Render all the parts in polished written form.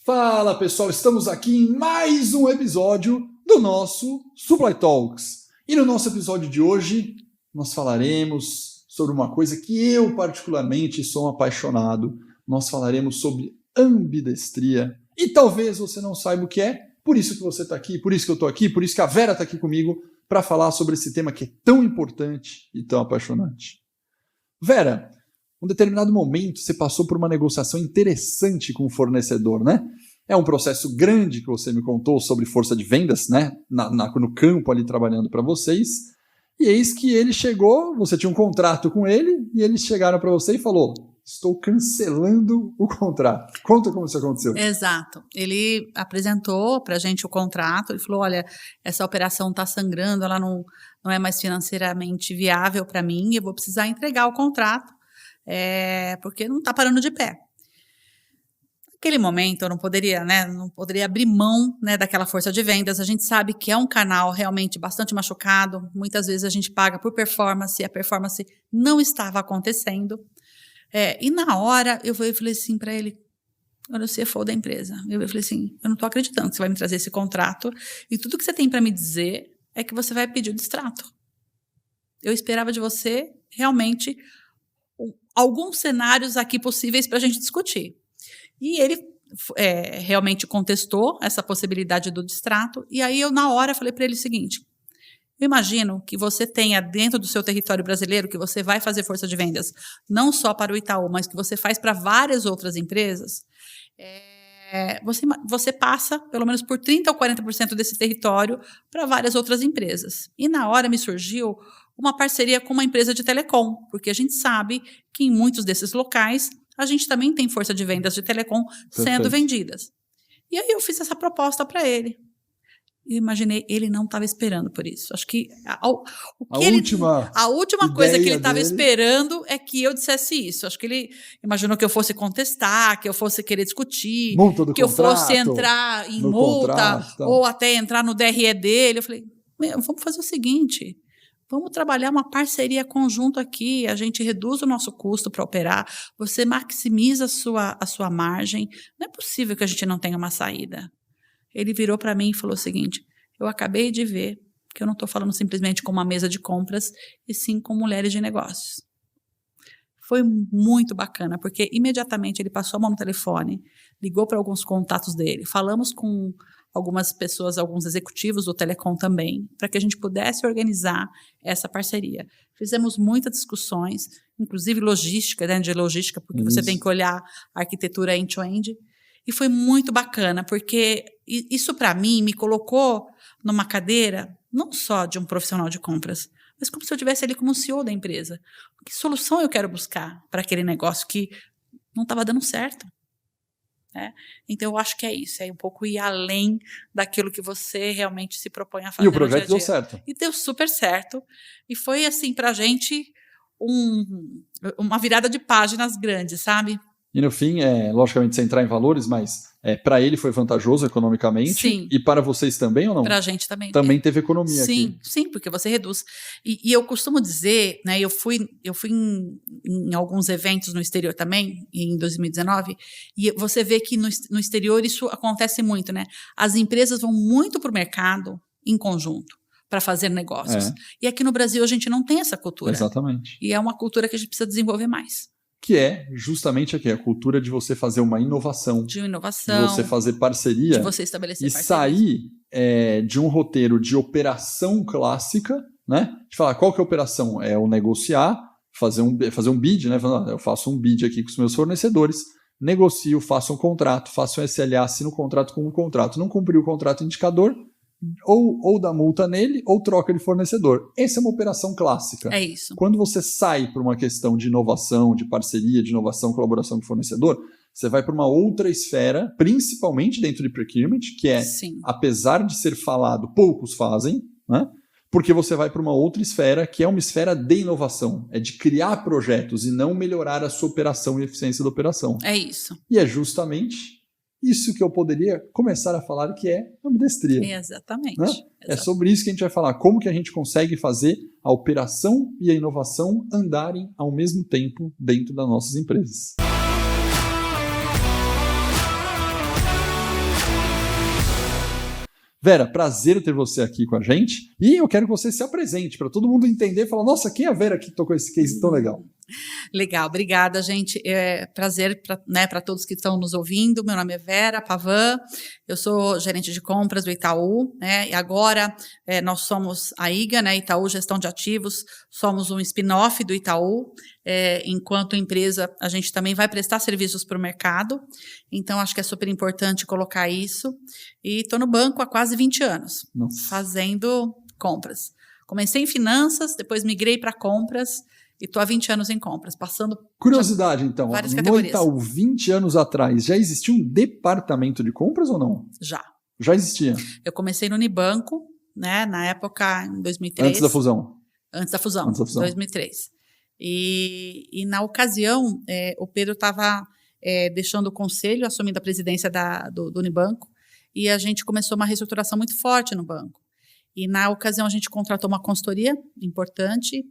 Fala pessoal, estamos aqui em mais um episódio do nosso Supply Talks. E no nosso episódio de hoje, nós falaremos sobre uma coisa que eu particularmente sou apaixonado. Nós falaremos sobre ambidestria. E talvez você não saiba o que é, por isso que você está aqui, por isso que eu estou aqui, por isso que a Vera está aqui comigo, para falar sobre esse tema que é tão importante e tão apaixonante. Vera, em um determinado momento você passou por uma negociação interessante com o fornecedor, né? É um processo grande que você me contou sobre força de vendas, né? No campo ali trabalhando para vocês. E eis que ele chegou, você tinha um contrato com ele, e eles chegaram para você e falou: estou cancelando o contrato. Conta como isso aconteceu. Exato. Ele apresentou para a gente o contrato, ele falou, olha, essa operação está sangrando, ela não é mais financeiramente viável para mim, eu vou precisar entregar o contrato, porque não está parando de pé. Naquele momento eu não poderia abrir mão, daquela força de vendas. A gente sabe que é um canal realmente bastante machucado, muitas vezes a gente paga por performance, e a performance não estava acontecendo. E na hora eu falei assim para ele, olha, o CFO da empresa, eu falei assim, eu não estou acreditando que você vai me trazer esse contrato e tudo que você tem para me dizer é que você vai pedir o distrato. Eu esperava de você realmente alguns cenários aqui possíveis para a gente discutir. E ele realmente contestou essa possibilidade do distrato, e aí eu na hora falei para ele o seguinte: eu imagino que você tenha dentro do seu território brasileiro, que você vai fazer força de vendas, não só para o Itaú, mas que você faz para várias outras empresas, você passa pelo menos por 30% ou 40% desse território para várias outras empresas. E na hora me surgiu uma parceria com uma empresa de telecom, porque a gente sabe que em muitos desses locais a gente também tem força de vendas de telecom sendo vendidas. E aí eu fiz essa proposta para ele. Eu imaginei, ele não estava esperando por isso. Acho que a última coisa que ele estava esperando é que eu dissesse isso. Acho que ele imaginou que eu fosse contestar, que eu fosse querer discutir, que eu fosse entrar em multa, ou até entrar no DRE dele. Eu falei, vamos fazer o seguinte, vamos trabalhar uma parceria conjunta aqui, a gente reduz o nosso custo para operar, você maximiza a sua margem, não é possível que a gente não tenha uma saída. Ele virou para mim e falou o seguinte: eu acabei de ver que eu não estou falando simplesmente com uma mesa de compras, e sim com mulheres de negócios. Foi muito bacana, porque imediatamente ele passou a mão no telefone, ligou para alguns contatos dele, falamos com algumas pessoas, alguns executivos do Telecom também, para que a gente pudesse organizar essa parceria. Fizemos muitas discussões, inclusive logística, de logística, porque você tem que olhar a arquitetura end-to-end, e foi muito bacana, porque isso para mim me colocou numa cadeira, não só de um profissional de compras, mas como se eu estivesse ali como CEO da empresa. Que solução eu quero buscar para aquele negócio que não estava dando certo? Então eu acho que é isso, é um pouco ir além daquilo que você realmente se propõe a fazer. E o projeto deu certo. E deu super certo. E foi assim, pra gente, uma virada de páginas grande, sabe? E no fim, logicamente, sem entrar em valores, mas para ele foi vantajoso economicamente. Sim. E para vocês também ou não? Para a gente também. Também teve economia aqui. Sim, porque você reduz. E eu costumo dizer, eu fui em alguns eventos no exterior também, em 2019, e você vê que no exterior isso acontece muito, né? As empresas vão muito para o mercado em conjunto para fazer negócios. E aqui no Brasil a gente não tem essa cultura. Exatamente. E é uma cultura que a gente precisa desenvolver mais. Que é justamente aqui, a cultura de você fazer uma inovação. De inovação. De você fazer parceria. De você estabelecer e sair de um roteiro de operação clássica, né? De falar, qual que é a operação? É o negociar, fazer um bid, né? Eu faço um bid aqui com os meus fornecedores, negocio, faço um contrato, faço um SLA, assino um contrato com um contrato. Não cumpriu o contrato indicador, ou dá multa nele, ou troca de fornecedor. Essa é uma operação clássica. É isso. Quando você sai para uma questão de inovação, de parceria, de inovação, colaboração com o fornecedor, você vai para uma outra esfera, principalmente dentro de procurement, que apesar de ser falado, poucos fazem, né? Porque você vai para uma outra esfera, que é uma esfera de inovação. É de criar projetos e não melhorar a sua operação e a eficiência da operação. É isso. E é justamente isso que eu poderia começar a falar, que é ambidestria. Exatamente. Né? É sobre isso que a gente vai falar, como que a gente consegue fazer a operação e a inovação andarem ao mesmo tempo dentro das nossas empresas. Vera, prazer ter você aqui com a gente. E eu quero que você se apresente para todo mundo entender e falar, nossa, quem é a Vera que tocou esse case tão legal? Legal, obrigada, gente. É prazer para todos que estão nos ouvindo. Meu nome é Vera Pavan, eu sou gerente de compras do Itaú, né? E agora nós somos a IGA, né? Itaú Gestão de Ativos, somos um spin-off do Itaú. Enquanto empresa, a gente também vai prestar serviços para o mercado, então acho que é super importante colocar isso. E estou no banco há quase 20 anos, fazendo compras. Comecei em finanças, depois migrei para compras, e estou há 20 anos em compras, passando... Curiosidade, então, várias categorias. No Itaú, 20 anos atrás, já existia um departamento de compras ou não? Já. Já existia? Eu comecei no Unibanco, né, na época, em 2003. Antes da fusão? Antes da fusão, 2003. E na ocasião, o Pedro estava deixando o conselho, assumindo a presidência do Unibanco, e a gente começou uma reestruturação muito forte no banco. E na ocasião a gente contratou uma consultoria importante,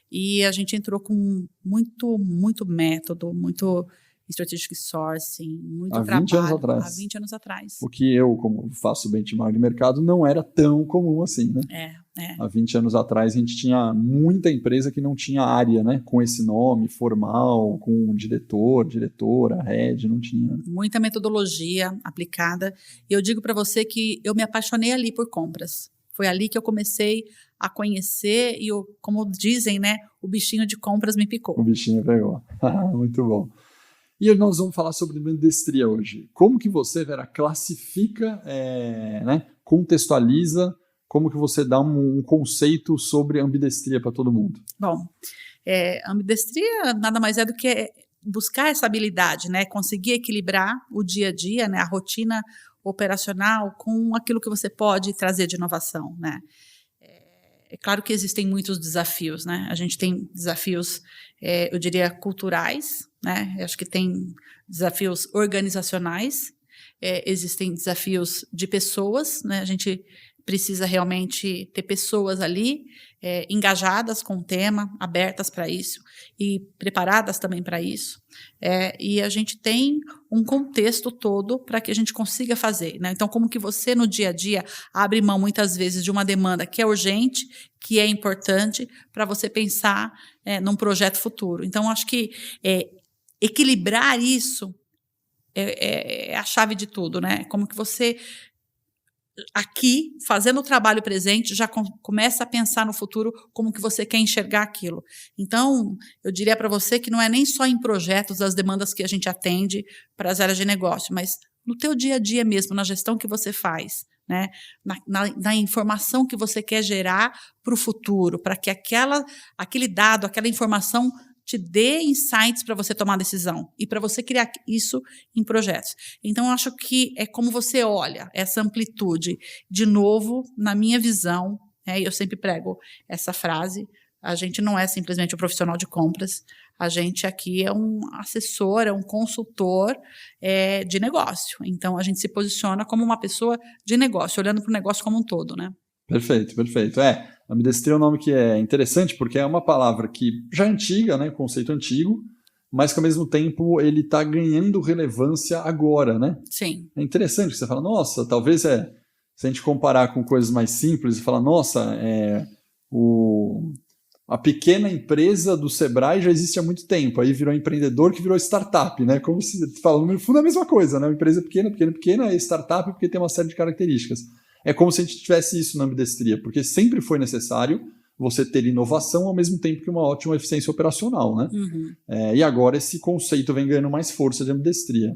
e a gente entrou com muito método, muito strategic sourcing, muito trabalho. 20 anos atrás. Há 20 anos atrás. O que eu, como faço benchmark de mercado, não era tão comum assim, né? Há 20 anos atrás a gente tinha muita empresa que não tinha área, né? Com esse nome formal, com diretor, diretora, head, não tinha. Muita metodologia aplicada. E eu digo para você que eu me apaixonei ali por compras. Foi ali que eu comecei a conhecer e, como dizem, né, o bichinho de compras me picou. O bichinho pegou. Muito bom. E nós vamos falar sobre ambidestria hoje. Como que você, Vera, classifica, né, contextualiza, como que você dá um conceito sobre ambidestria para todo mundo? Bom, ambidestria nada mais é do que buscar essa habilidade, né, conseguir equilibrar o dia a dia, né, a rotina operacional com aquilo que você pode trazer de inovação, né? É claro que existem muitos desafios, né? A gente tem desafios, eu diria, culturais, né? Eu acho que tem desafios organizacionais, existem desafios de pessoas, né? A gente precisa realmente ter pessoas ali engajadas com o tema, abertas para isso e preparadas também para isso. E a gente tem um contexto todo para que a gente consiga fazer, né? Então, como que você no dia a dia abre mão muitas vezes de uma demanda que é urgente, que é importante, para você pensar num projeto futuro. Então, acho que equilibrar isso é a chave de tudo, né? Como que você aqui, fazendo o trabalho presente, já começa a pensar no futuro como que você quer enxergar aquilo. Então, eu diria para você que não é nem só em projetos as demandas que a gente atende para as áreas de negócio, mas no teu dia a dia mesmo, na gestão que você faz, né? Na informação que você quer gerar para o futuro, para que aquele dado, aquela informação te dê insights para você tomar decisão e para você criar isso em projetos. Então, eu acho que é como você olha essa amplitude. De novo, na minha visão, eu sempre prego essa frase, a gente não é simplesmente um profissional de compras, a gente aqui é um assessor, é um consultor de negócio. Então, a gente se posiciona como uma pessoa de negócio, olhando para o negócio como um todo, né? Perfeito, perfeito. Ambidestria é um nome que é interessante porque é uma palavra que já é antiga, né, conceito antigo, mas que ao mesmo tempo ele está ganhando relevância agora, né? Sim. É interessante que você fala, nossa, talvez se a gente comparar com coisas mais simples e falar, nossa, a pequena empresa do Sebrae já existe há muito tempo, aí virou empreendedor que virou startup, né? Como se fala, no fundo é a mesma coisa, né? Uma empresa pequena é startup porque tem uma série de características. É como se a gente tivesse isso na ambidestria, porque sempre foi necessário você ter inovação ao mesmo tempo que uma ótima eficiência operacional, né? Uhum. E agora esse conceito vem ganhando mais força de ambidestria.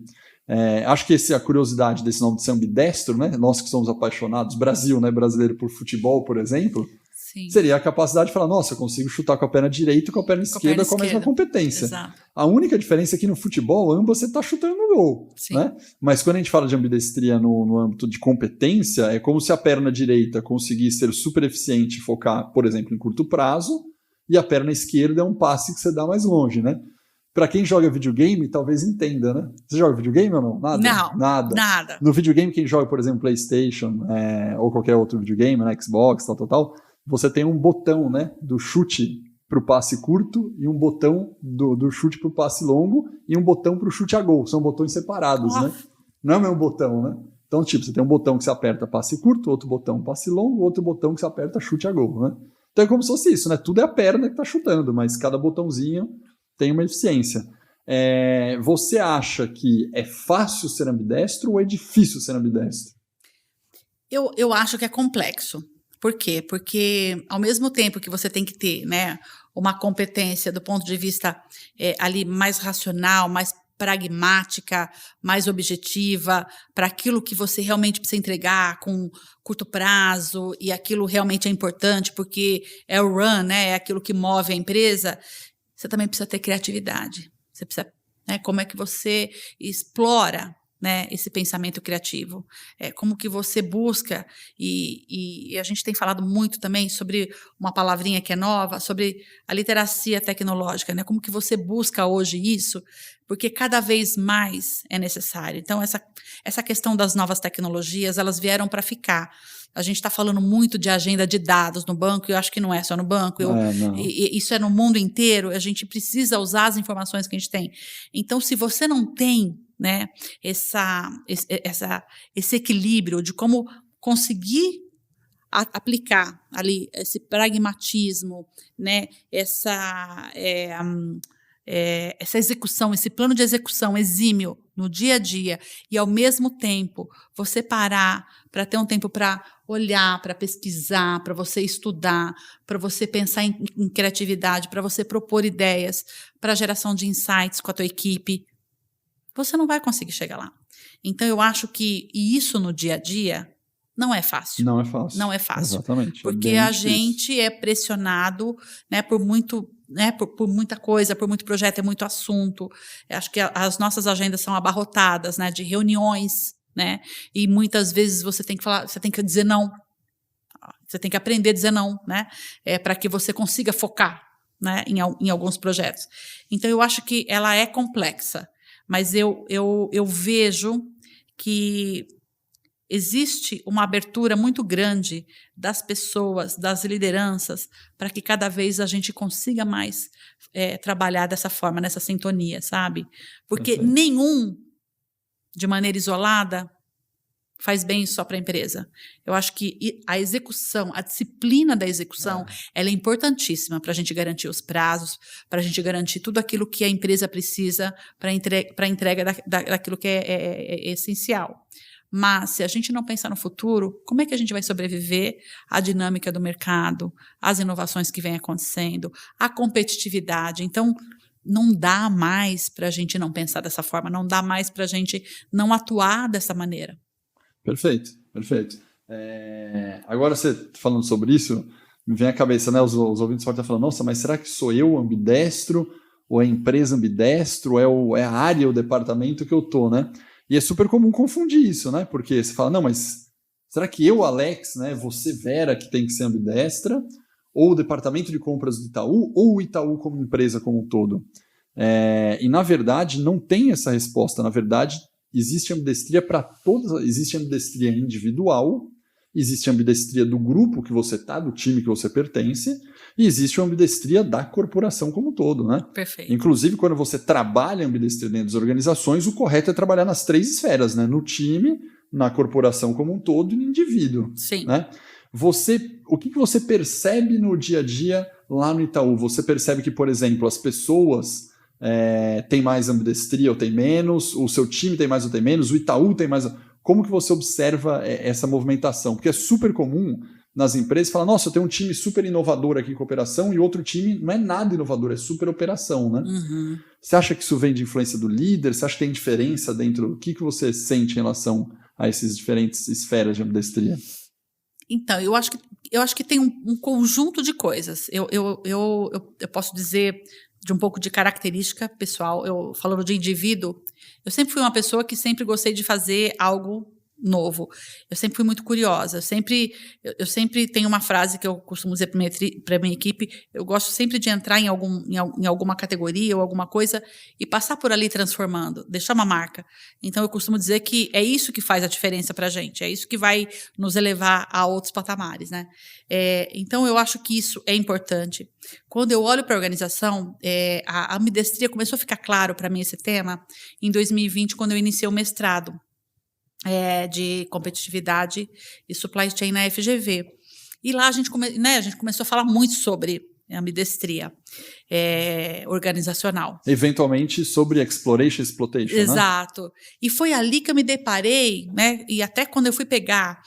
Acho que a curiosidade desse nome de ser ambidestro, né? Nós que somos apaixonados, Brasil, né? Brasileiro por futebol, por exemplo, Sim. Seria a capacidade de falar, nossa, eu consigo chutar com a perna direita e com a perna esquerda com a mesma competência. Exato. A única diferença é que no futebol, ambas você está chutando no gol. Né? Mas quando a gente fala de ambidestria no âmbito de competência, é como se a perna direita conseguisse ser super eficiente e focar, por exemplo, em curto prazo, e a perna esquerda é um passe que você dá mais longe, né? Para quem joga videogame, talvez entenda, né? Você joga videogame ou não? Nada? Não, nada. No videogame, quem joga, por exemplo, PlayStation ou qualquer outro videogame, né? Xbox, tal, você tem um botão, né, do chute para o passe curto e um botão do chute para o passe longo e um botão para o chute a gol. São botões separados, né? Não é o mesmo botão, né? Então, tipo, você tem um botão que você aperta passe curto, outro botão passe longo, outro botão que você aperta chute a gol, né? Então é como se fosse isso, né? Tudo é a perna que está chutando, mas cada botãozinho tem uma eficiência. Você acha que é fácil ser ambidestro ou é difícil ser ambidestro? Eu acho que é complexo. Por quê? Porque ao mesmo tempo que você tem que ter, né, uma competência do ponto de vista ali mais racional, mais pragmática, mais objetiva, para aquilo que você realmente precisa entregar com curto prazo e aquilo realmente é importante porque é o run, né, é aquilo que move a empresa, você também precisa ter criatividade. Você precisa, né, como é que você explora, né, esse pensamento criativo, como que você busca, e a gente tem falado muito também sobre uma palavrinha que é nova, sobre a literacia tecnológica, né, como que você busca hoje isso, porque cada vez mais é necessário. Então, essa questão das novas tecnologias, elas vieram para ficar. A gente está falando muito de agenda de dados no banco, e eu acho que não é só no banco, isso é no mundo inteiro, a gente precisa usar as informações que a gente tem. Então, se você não tem, né, esse equilíbrio de como conseguir aplicar ali esse pragmatismo, né, essa execução, esse plano de execução exímio no dia a dia, e ao mesmo tempo você parar para ter um tempo para olhar, para pesquisar, para você estudar, para você pensar em criatividade, para você propor ideias, para geração de insights com a tua equipe, você não vai conseguir chegar lá. Então, eu acho que isso no dia a dia não é fácil. Não é fácil. Não é fácil. Exatamente. Porque a gente é pressionado, né, por muita coisa, por muito projeto, é muito assunto. Eu acho que as nossas agendas são abarrotadas, né, de reuniões, né, e muitas vezes você tem que falar, você tem que dizer não. Você tem que aprender a dizer não, né, para que você consiga focar, né, em alguns projetos. Então, eu acho que ela é complexa. Mas eu vejo que existe uma abertura muito grande das pessoas, das lideranças, para que cada vez a gente consiga mais trabalhar dessa forma, nessa sintonia, sabe? Porque nenhum, de maneira isolada, faz bem só para a empresa. Eu acho que a execução, a disciplina da execução, ela é importantíssima para a gente garantir os prazos, para a gente garantir tudo aquilo que a empresa precisa para a entrega daquilo que é essencial. Mas, se a gente não pensar no futuro, como é que a gente vai sobreviver à dinâmica do mercado, às inovações que vêm acontecendo, à competitividade? Então, não dá mais para a gente não pensar dessa forma, não dá mais para a gente não atuar dessa maneira. Perfeito, perfeito. Agora, você falando sobre isso, me vem à cabeça, né? Os ouvintes podem estar falando, nossa, mas será que sou eu ambidestro? Ou é a empresa ambidestro? É a área, o departamento que eu tô, né? E é super comum confundir isso, né? Porque você fala, não, mas será que eu, Alex, né? Você, Vera, que tem que ser ambidestra? Ou o departamento de compras do Itaú? Ou o Itaú como empresa como um todo? E, na verdade, não tem essa resposta. Na verdade, existe ambidestria para todas. Existe ambidestria individual, existe ambidestria do grupo que você está, do time que você pertence, e existe a ambidestria da corporação como um todo, né? Perfeito. Inclusive, quando você trabalha ambidestria dentro das organizações, o correto é trabalhar nas 3 esferas, né? No time, na corporação como um todo e no indivíduo. Sim. Né? O que você percebe no dia a dia lá no Itaú? Você percebe que, por exemplo, as pessoas têm mais ambidestria ou têm menos? O seu time tem mais ou tem menos? O Itaú tem mais? Como que você observa essa movimentação? Porque é super comum nas empresas falar, nossa, eu tenho um time super inovador aqui em cooperação e outro time não é nada inovador, é super operação, né? Uhum. Você acha que isso vem de influência do líder? Você acha que tem diferença dentro? O que você sente em relação a essas diferentes esferas de ambidestria? Então, eu acho que tem um conjunto de coisas. Eu posso dizer de um pouco de característica pessoal. Falando de indivíduo, eu sempre fui uma pessoa que sempre gostei de fazer algo novo. Eu sempre fui muito curiosa. Eu sempre tenho uma frase que eu costumo dizer para a minha equipe. Eu gosto sempre de entrar em alguma categoria ou alguma coisa e passar por ali transformando, deixar uma marca. Então, eu costumo dizer que é isso que faz a diferença para a gente. É isso que vai nos elevar a outros patamares, né? Então, eu acho que isso é importante. Quando eu olho para a organização, a ambidestria começou a ficar claro para mim esse tema em 2020, quando eu iniciei o mestrado. de competitividade e supply chain na FGV. E lá a gente começou a falar muito sobre ambidestria organizacional. Eventualmente sobre exploration, exploitation, exato. Né? E foi ali que eu me deparei, né? E até quando eu fui pegar,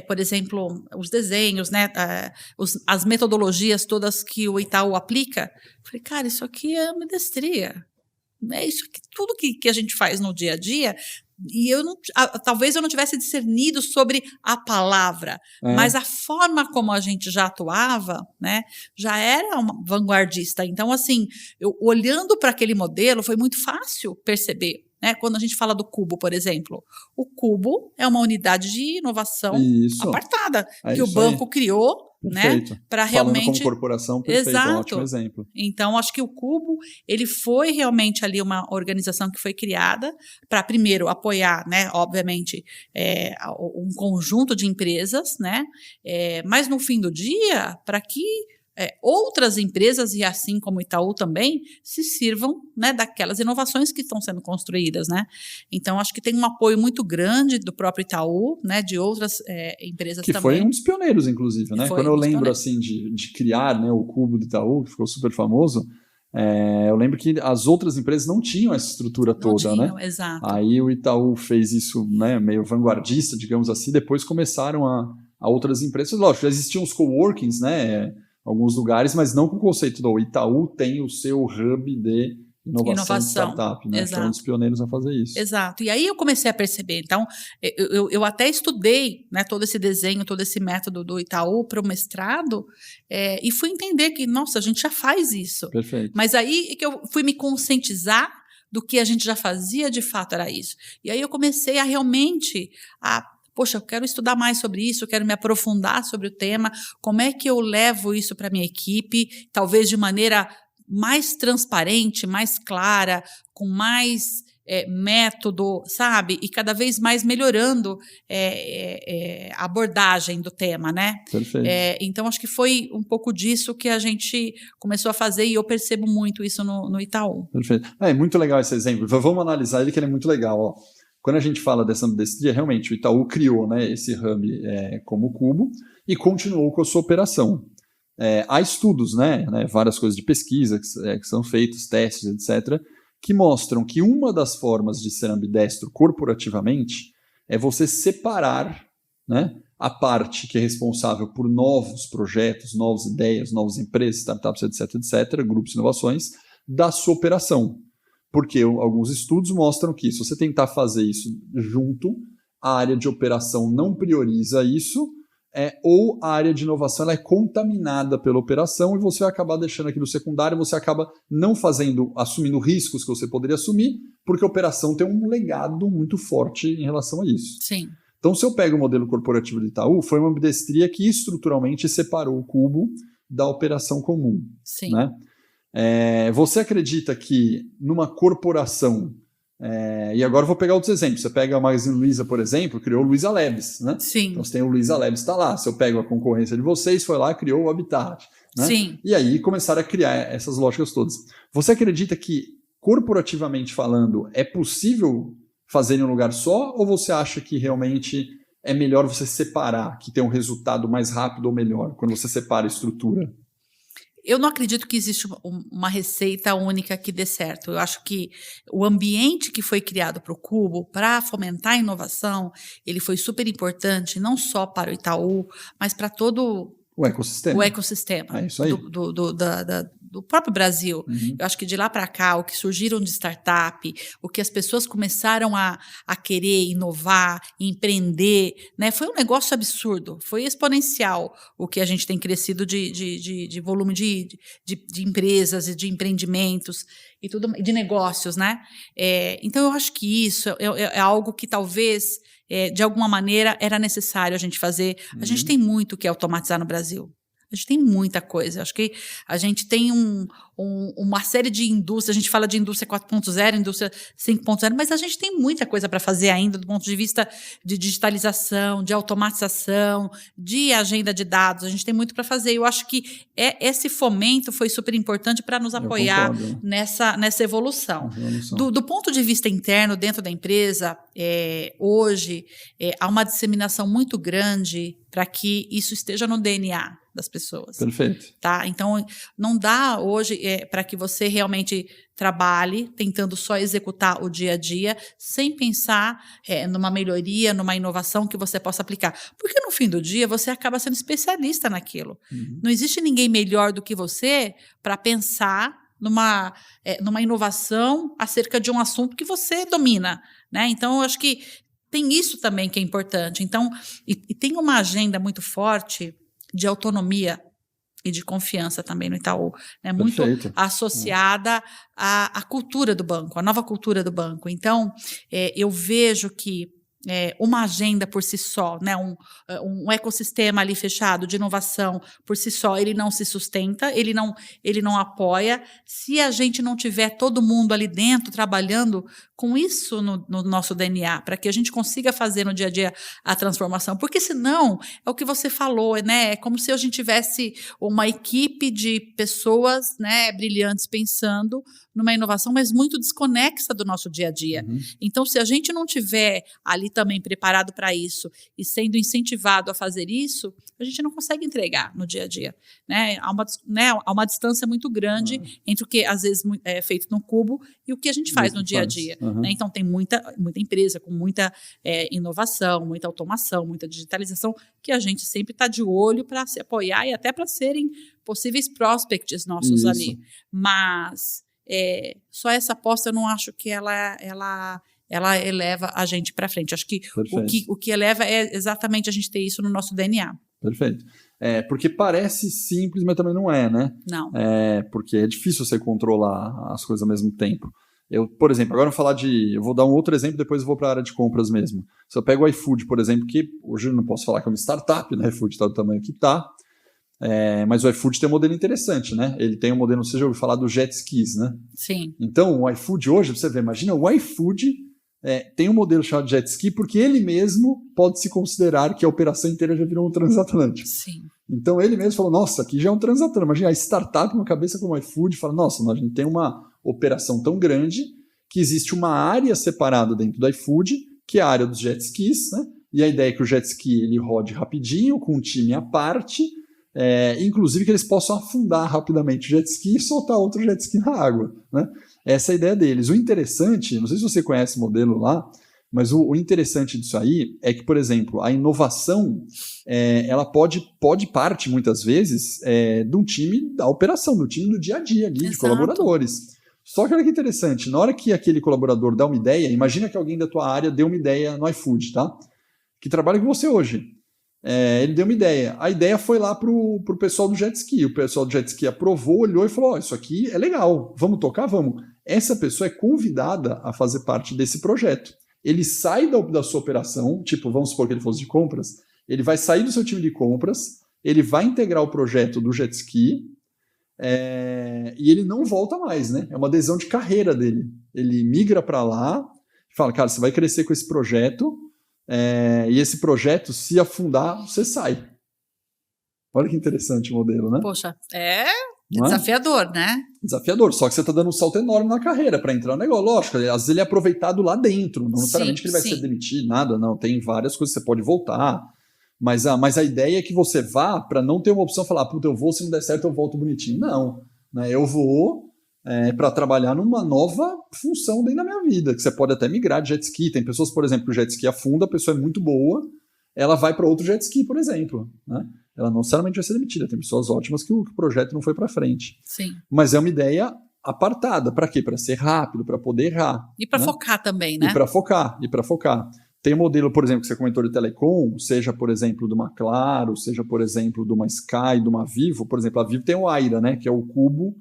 por exemplo, os desenhos, né? As metodologias todas que o Itaú aplica, falei, cara, isso aqui é ambidestria. É isso aqui, tudo que a gente faz no dia a dia. E talvez eu não tivesse discernido sobre a palavra, mas a forma como a gente já atuava, né, já era uma vanguardista. Então, assim, olhando para aquele modelo, foi muito fácil perceber. Né, quando a gente fala do Cubo, por exemplo, o Cubo é uma unidade de inovação apartada, que o banco criou, né, para realmente... Falando como corporação, perfeito, exato. Um ótimo exemplo. Então, acho que o Cubo, ele foi realmente ali uma organização que foi criada para, primeiro, apoiar, né, obviamente, um conjunto de empresas, né, mas no fim do dia, para que outras empresas, e assim como o Itaú também, se sirvam, né, daquelas inovações que estão sendo construídas, né? Então, acho que tem um apoio muito grande do próprio Itaú, né, de outras empresas que também. Que foi um dos pioneiros, inclusive, né? Quando eu lembro, assim, de criar, né, o Cubo do Itaú, que ficou super famoso, eu lembro que as outras empresas não tinham essa estrutura toda, né? Exato. Aí o Itaú fez isso, né, meio vanguardista, digamos assim, depois começaram a outras empresas, lógico, já existiam os coworkings, né, alguns lugares, mas não com o conceito do Itaú tem o seu hub de inovação. De startup, né? Foi um dos pioneiros a fazer isso. Exato. E aí eu comecei a perceber. Então, eu até estudei, né, todo esse desenho, todo esse método do Itaú para o mestrado e fui entender que, nossa, a gente já faz isso. Perfeito. Mas aí é que eu fui me conscientizar do que a gente já fazia, de fato era isso. E aí eu comecei a realmente poxa, eu quero estudar mais sobre isso, eu quero me aprofundar sobre o tema, como é que eu levo isso para a minha equipe, talvez de maneira mais transparente, mais clara, com mais método, sabe? E cada vez mais melhorando a abordagem do tema, né? Perfeito. Então, acho que foi um pouco disso que a gente começou a fazer e eu percebo muito isso no Itaú. Perfeito. É muito legal esse exemplo. Vamos analisar ele, que ele é muito legal, ó. Quando a gente fala dessa ambidestria, realmente o Itaú criou, né, esse hub como Cubo e continuou com a sua operação. Há estudos, né, várias coisas de pesquisa que são feitos, testes, etc., que mostram que uma das formas de ser ambidestro corporativamente é você separar, né, a parte que é responsável por novos projetos, novas ideias, novas empresas, startups, etc., grupos de inovações, da sua operação. Porque alguns estudos mostram que se você tentar fazer isso junto, a área de operação não prioriza isso, ou a área de inovação ela é contaminada pela operação e você vai acabar deixando aquilo secundário, você acaba não assumindo riscos que você poderia assumir, porque a operação tem um legado muito forte em relação a isso. Sim. Então, se eu pego o modelo corporativo do Itaú, foi uma ambidestria que estruturalmente separou o Cubo da operação comum. Sim. Né? Você acredita que numa corporação, e agora eu vou pegar outros exemplos, você pega a Magazine Luiza, por exemplo, criou o Luiza Labs, né? Sim. Então você tem o Luiza Labs, está lá, se eu pego a concorrência de vocês, foi lá e criou o Habitat, né? Sim. E aí começaram a criar essas lógicas todas. Você acredita que, corporativamente falando, é possível fazer em um lugar só, ou você acha que realmente é melhor você separar, que tem um resultado mais rápido ou melhor, quando você separa a estrutura? Eu não acredito que existe uma receita única que dê certo. Eu acho que o ambiente que foi criado para o Cubo, para fomentar a inovação, ele foi super importante, não só para o Itaú, mas para todo o ecossistema. O ecossistema é isso aí. Do próprio Brasil. Uhum. Eu acho que de lá para cá, o que surgiram de startup, o que as pessoas começaram a querer inovar, empreender, né, foi um negócio absurdo, foi exponencial o que a gente tem crescido de volume de empresas e de empreendimentos e tudo, de negócios, né? Então, eu acho que isso é algo que talvez, de alguma maneira, era necessário a gente fazer. A gente tem muito que automatizar no Brasil. A A gente tem muita coisa. Acho que a gente tem uma série de indústrias. A gente fala de indústria 4.0, indústria 5.0, mas a gente tem muita coisa para fazer ainda do ponto de vista de digitalização, de automatização, de agenda de dados. A gente tem muito para fazer. Eu acho que esse fomento foi super importante para nos apoiar nessa evolução. Do ponto de vista interno, dentro da empresa, hoje, há uma disseminação muito grande para que isso esteja no DNA das pessoas. Perfeito. Tá? Então, não dá hoje para que você realmente trabalhe tentando só executar o dia a dia, sem pensar numa melhoria, numa inovação que você possa aplicar. Porque no fim do dia, você acaba sendo especialista naquilo. Não existe ninguém melhor do que você para pensar numa inovação acerca de um assunto que você domina, né? Então, eu acho que tem isso também que é importante. Então, e tem uma agenda muito forte de autonomia e de confiança também no Itaú, né? Muito associada à cultura do banco, à nova cultura do banco. Então, eu vejo que uma agenda por si só, né? Um ecossistema ali fechado de inovação por si só, ele não se sustenta, ele não apoia. Se a gente não tiver todo mundo ali dentro trabalhando com isso no nosso DNA, para que a gente consiga fazer no dia a dia a transformação, porque senão, é o que você falou, né? É como se a gente tivesse uma equipe de pessoas, né, brilhantes pensando numa inovação, mas muito desconexa do nosso dia a dia. Então, se a gente não tiver ali também preparado para isso e sendo incentivado a fazer isso, a gente não consegue entregar no dia a dia, né? Há uma distância muito grande entre o que às vezes é feito no cubo e o que a gente faz no dia a dia. Né? Então, tem muita empresa com muita inovação, muita automação, muita digitalização, que a gente sempre está de olho para se apoiar e até para serem possíveis prospects nossos ali. Mas só essa aposta eu não acho que ela eleva a gente para frente. Acho que o que eleva é exatamente a gente ter isso no nosso DNA. Perfeito. Porque parece simples, mas também não é, né? Não. Porque é difícil você controlar as coisas ao mesmo tempo. Por exemplo, agora eu vou dar um outro exemplo, depois eu vou para a área de compras mesmo. Se eu pego o iFood, por exemplo, que hoje eu não posso falar que é uma startup, né? O iFood está do tamanho que está. Mas o iFood tem um modelo interessante, né? Ele tem um modelo, você já ouviu falar do jet skis, né? Sim. Então, o iFood hoje, você vê, imagina, o iFood tem um modelo chamado jet ski porque ele mesmo pode se considerar que a operação inteira já virou um transatlântico. Sim. Então, ele mesmo falou, nossa, aqui já é um transatlântico. Imagina, a startup, uma cabeça como o iFood, fala, nossa, a gente tem uma operação tão grande que existe uma área separada dentro do iFood, que é a área dos jet skis, né? E a ideia é que o jet ski ele rode rapidinho, com um time à parte, inclusive que eles possam afundar rapidamente o jet ski e soltar outro jet ski na água, né? Essa é a ideia deles. O interessante, não sei se você conhece o modelo lá, mas o interessante disso aí é que, por exemplo, a inovação ela pode parte, muitas vezes, de um time da operação, do time do dia a dia ali, de colaboradores. Só que olha que interessante, na hora que aquele colaborador dá uma ideia, imagina que alguém da tua área deu uma ideia no iFood, tá? Que trabalha com você hoje. Ele deu uma ideia. A ideia foi lá pro pessoal do jet ski. O pessoal do jet ski aprovou, olhou e falou, isso aqui é legal, vamos tocar? Vamos. Essa pessoa é convidada a fazer parte desse projeto. Ele sai da sua operação, tipo, vamos supor que ele fosse de compras, ele vai sair do seu time de compras, ele vai integrar o projeto do jet ski, e ele não volta mais, né? É uma adesão de carreira dele. Ele migra para lá, fala, cara, você vai crescer com esse projeto, e esse projeto, se afundar, você sai. Olha que interessante o modelo, né? Poxa, desafiador, né? Desafiador, só que você está dando um salto enorme na carreira para entrar no negócio. Lógico, às vezes ele é aproveitado lá dentro, não necessariamente que ele vai ser demitido, nada, não. Tem várias coisas que você pode voltar, mas a ideia é que você vá para não ter uma opção de falar, puta, eu vou, se não der certo eu volto bonitinho. Não, né? Eu vou para trabalhar numa nova função dentro da minha vida, que você pode até migrar de jet ski. Tem pessoas, por exemplo, que o jet ski afunda, a pessoa é muito boa, ela vai para outro jet ski, por exemplo, né? Ela não necessariamente vai ser demitida. Tem pessoas ótimas que o projeto não foi para frente. Sim. Mas é uma ideia apartada. Para quê? Para ser rápido, para poder errar. E para focar também, né? E para focar. Tem um modelo, por exemplo, que você comentou de telecom, seja, por exemplo, de uma Claro, seja, por exemplo, de uma Sky, de uma Vivo. Por exemplo, a Vivo tem o Aira, né? Que é o cubo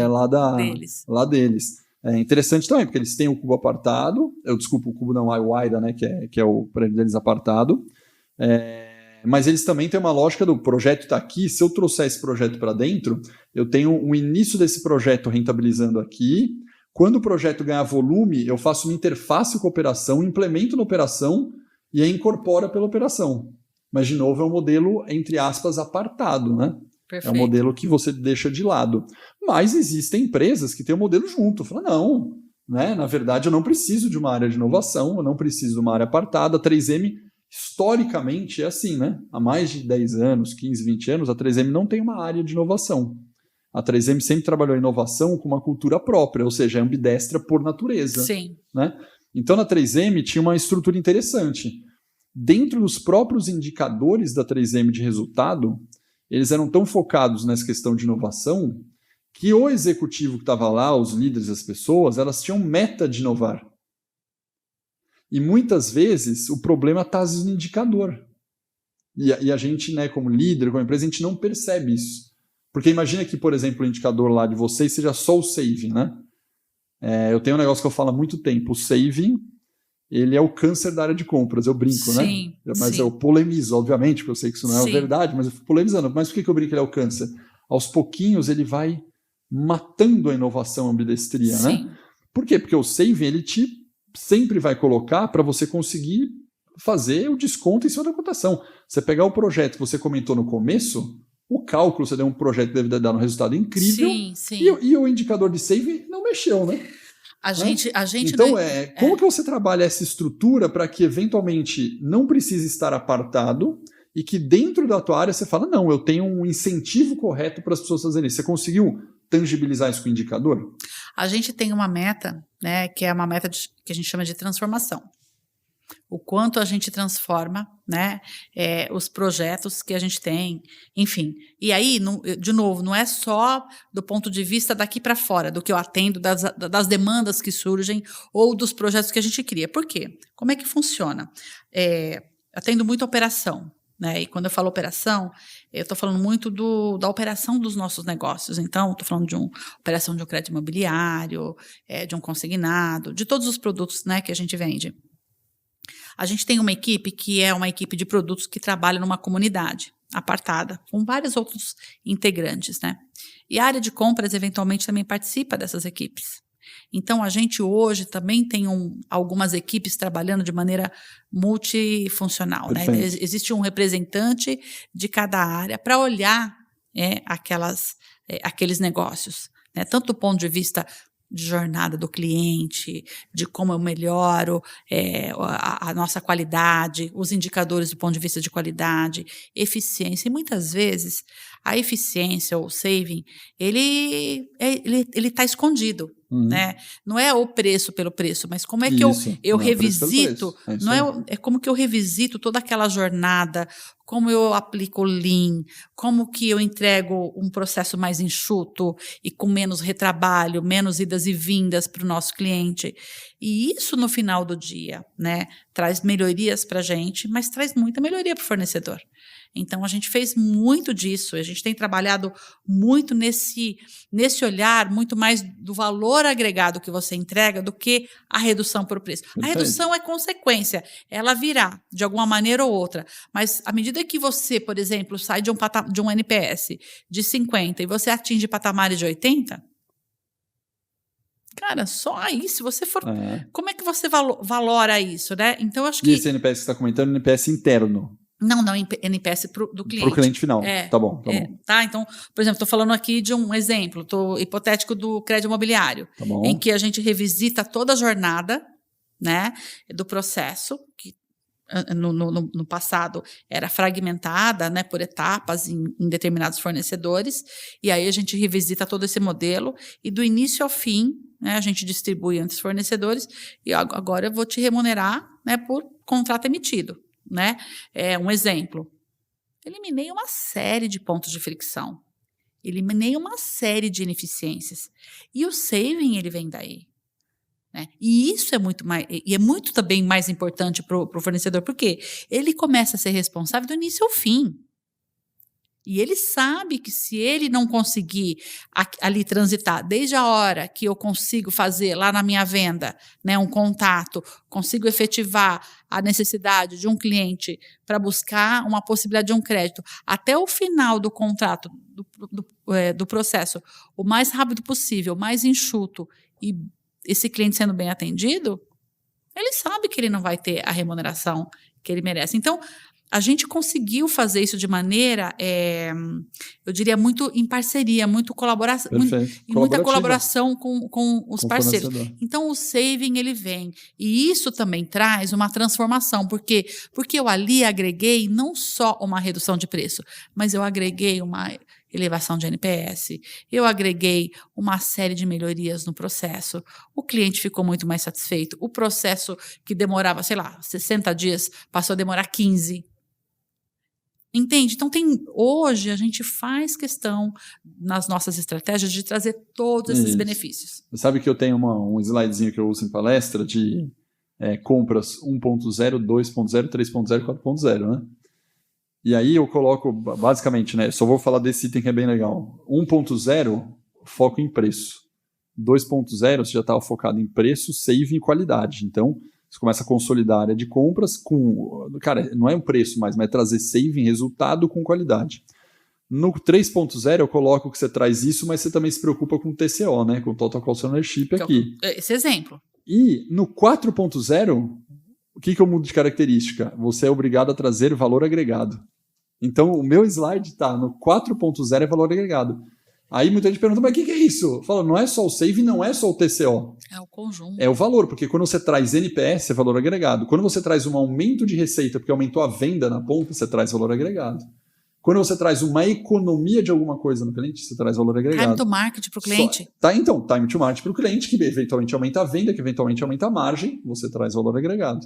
lá deles. É interessante também, porque eles têm o cubo apartado. O cubo não, o Aira, né? Que é o prédio deles apartado. Mas eles também têm uma lógica do projeto está aqui, se eu trouxer esse projeto para dentro, eu tenho o início desse projeto rentabilizando aqui. Quando o projeto ganhar volume, eu faço uma interface com a operação, implemento na operação e aí incorpora pela operação. Mas, de novo, é um modelo, entre aspas, apartado, né? Perfeito. É um modelo que você deixa de lado. Mas existem empresas que têm o modelo junto. Fala, não, né? Na verdade, eu não preciso de uma área de inovação, eu não preciso de uma área apartada. A 3M, historicamente, é assim, né? Há mais de 10 anos, 15, 20 anos, a 3M não tem uma área de inovação. A 3M sempre trabalhou a inovação com uma cultura própria, ou seja, é ambidestra por natureza. Sim. Né? Então, na 3M tinha uma estrutura interessante. Dentro dos próprios indicadores da 3M de resultado, eles eram tão focados nessa questão de inovação que o executivo que estava lá, os líderes, as pessoas, elas tinham meta de inovar. E muitas vezes o problema está no indicador. E a gente, né, como líder, como empresa, a gente não percebe isso. Porque imagina que, por exemplo, o indicador lá de vocês seja só o saving, né? Eu tenho um negócio que eu falo há muito tempo. O saving, ele é o câncer da área de compras. Eu brinco, sim, né? Mas sim. eu polemizo, obviamente, porque eu sei que isso não é a Sim. verdade, mas eu fico polemizando. Mas por que eu brinco que ele é o câncer? Aos pouquinhos ele vai matando a inovação ambidestria, Sim. né? Por quê? Porque o saving, ele te sempre vai colocar para você conseguir fazer o desconto em cima da cotação. Você pegar o projeto que você comentou no começo, o cálculo, você deu um projeto que deve dar um resultado incrível, sim. E o indicador de saving não mexeu, né? A gente então, como que você trabalha essa estrutura para que, eventualmente, não precise estar apartado e que dentro da tua área você fala, não, eu tenho um incentivo correto para as pessoas fazerem isso. Você conseguiu tangibilizar isso com o indicador? A gente tem uma meta, né, que é uma meta que a gente chama de transformação. O quanto a gente transforma, né, os projetos que a gente tem, enfim. E aí, de novo, não é só do ponto de vista daqui para fora, do que eu atendo, das demandas que surgem ou dos projetos que a gente cria. Por quê? Como é que funciona? Atendo muito operação, né? E quando eu falo operação, eu estou falando muito da operação dos nossos negócios. Então, estou falando de operação de um crédito imobiliário, de um consignado, de todos os produtos, né, que a gente vende. A gente tem uma equipe que é uma equipe de produtos que trabalha numa comunidade apartada, com vários outros integrantes, né? E a área de compras, eventualmente, também participa dessas equipes. Então, a gente hoje também tem algumas equipes trabalhando de maneira multifuncional, né? Existe um representante de cada área para olhar aqueles negócios, né? Tanto do ponto de vista de jornada do cliente, de como eu melhoro a nossa qualidade, os indicadores do ponto de vista de qualidade, eficiência. E muitas vezes a eficiência ou o saving, ele está escondido. Né? Não é o preço pelo preço, mas como é que eu revisito, é como que eu revisito toda aquela jornada, como eu aplico o Lean, como que eu entrego um processo mais enxuto e com menos retrabalho, menos idas e vindas para o nosso cliente. E isso, no final do dia, né, traz melhorias para a gente, mas traz muita melhoria para o fornecedor. Então, a gente fez muito disso, a gente tem trabalhado muito nesse olhar, muito mais do valor agregado que você entrega do que a redução por preço. A redução é consequência, ela virá de alguma maneira ou outra, mas à medida que você, por exemplo, sai de um NPS de 50 e você atinge patamares de 80, cara, só aí, se você for... Como é que você valora isso, né? Então, eu acho que... E esse NPS que você está comentando é NPS interno? Não, NPS do cliente. Para o cliente final, tá bom. Tá? Então, por exemplo, estou falando aqui de um exemplo hipotético do crédito imobiliário, em que a gente revisita toda a jornada, né, do processo, que no passado era fragmentada, né, por etapas em determinados fornecedores, e aí a gente revisita todo esse modelo, e do início ao fim, né, a gente distribui entre os fornecedores, e agora eu vou te remunerar, né, por contrato emitido. Né? Um exemplo, eliminei uma série de pontos de fricção, eliminei uma série de ineficiências, e o saving ele vem daí, né? E isso é muito também mais importante para o fornecedor, porque ele começa a ser responsável do início ao fim. E ele sabe que se ele não conseguir ali transitar, desde a hora que eu consigo fazer lá na minha venda, né, um contato, consigo efetivar a necessidade de um cliente para buscar uma possibilidade de um crédito, até o final do contrato, do processo, o mais rápido possível, mais enxuto, e esse cliente sendo bem atendido, ele sabe que ele não vai ter a remuneração que ele merece. Então, a gente conseguiu fazer isso de maneira, eu diria, muito em parceria, muito muita colaboração com os parceiros. Então, o saving, ele vem. E isso também traz uma transformação, porque eu ali agreguei não só uma redução de preço, mas eu agreguei uma elevação de NPS, eu agreguei uma série de melhorias no processo, o cliente ficou muito mais satisfeito, o processo que demorava, 60 dias, passou a demorar 15. Entende? Então, hoje a gente faz questão, nas nossas estratégias, de trazer todos esses benefícios. Você sabe que eu tenho um slidezinho que eu uso em palestra de compras 1.0, 2.0, 3.0, 4.0, né? E aí eu coloco, basicamente, né? Só vou falar desse item que é bem legal. 1.0, foco em preço. 2.0, você já estava focado em preço, save e qualidade. Então, você começa a consolidar a área de compras com... Cara, não é um preço mais, mas é trazer saving, resultado com qualidade. No 3.0 eu coloco que você traz isso, mas você também se preocupa com o TCO, né? Com o Total Cost of Ownership aqui. Esse exemplo. E no 4.0, o que eu mudo de característica? Você é obrigado a trazer valor agregado. Então, o meu slide está no 4.0 é valor agregado. Aí muita gente pergunta, mas o que é isso? Fala, não é só o save, não é só o TCO. É o conjunto. É o valor, porque quando você traz NPS, é valor agregado. Quando você traz um aumento de receita, porque aumentou a venda na ponta, você traz valor agregado. Quando você traz uma economia de alguma coisa no cliente, você traz valor agregado. Time to market para o cliente. Então, time to market para o cliente, que eventualmente aumenta a venda, que eventualmente aumenta a margem, você traz valor agregado.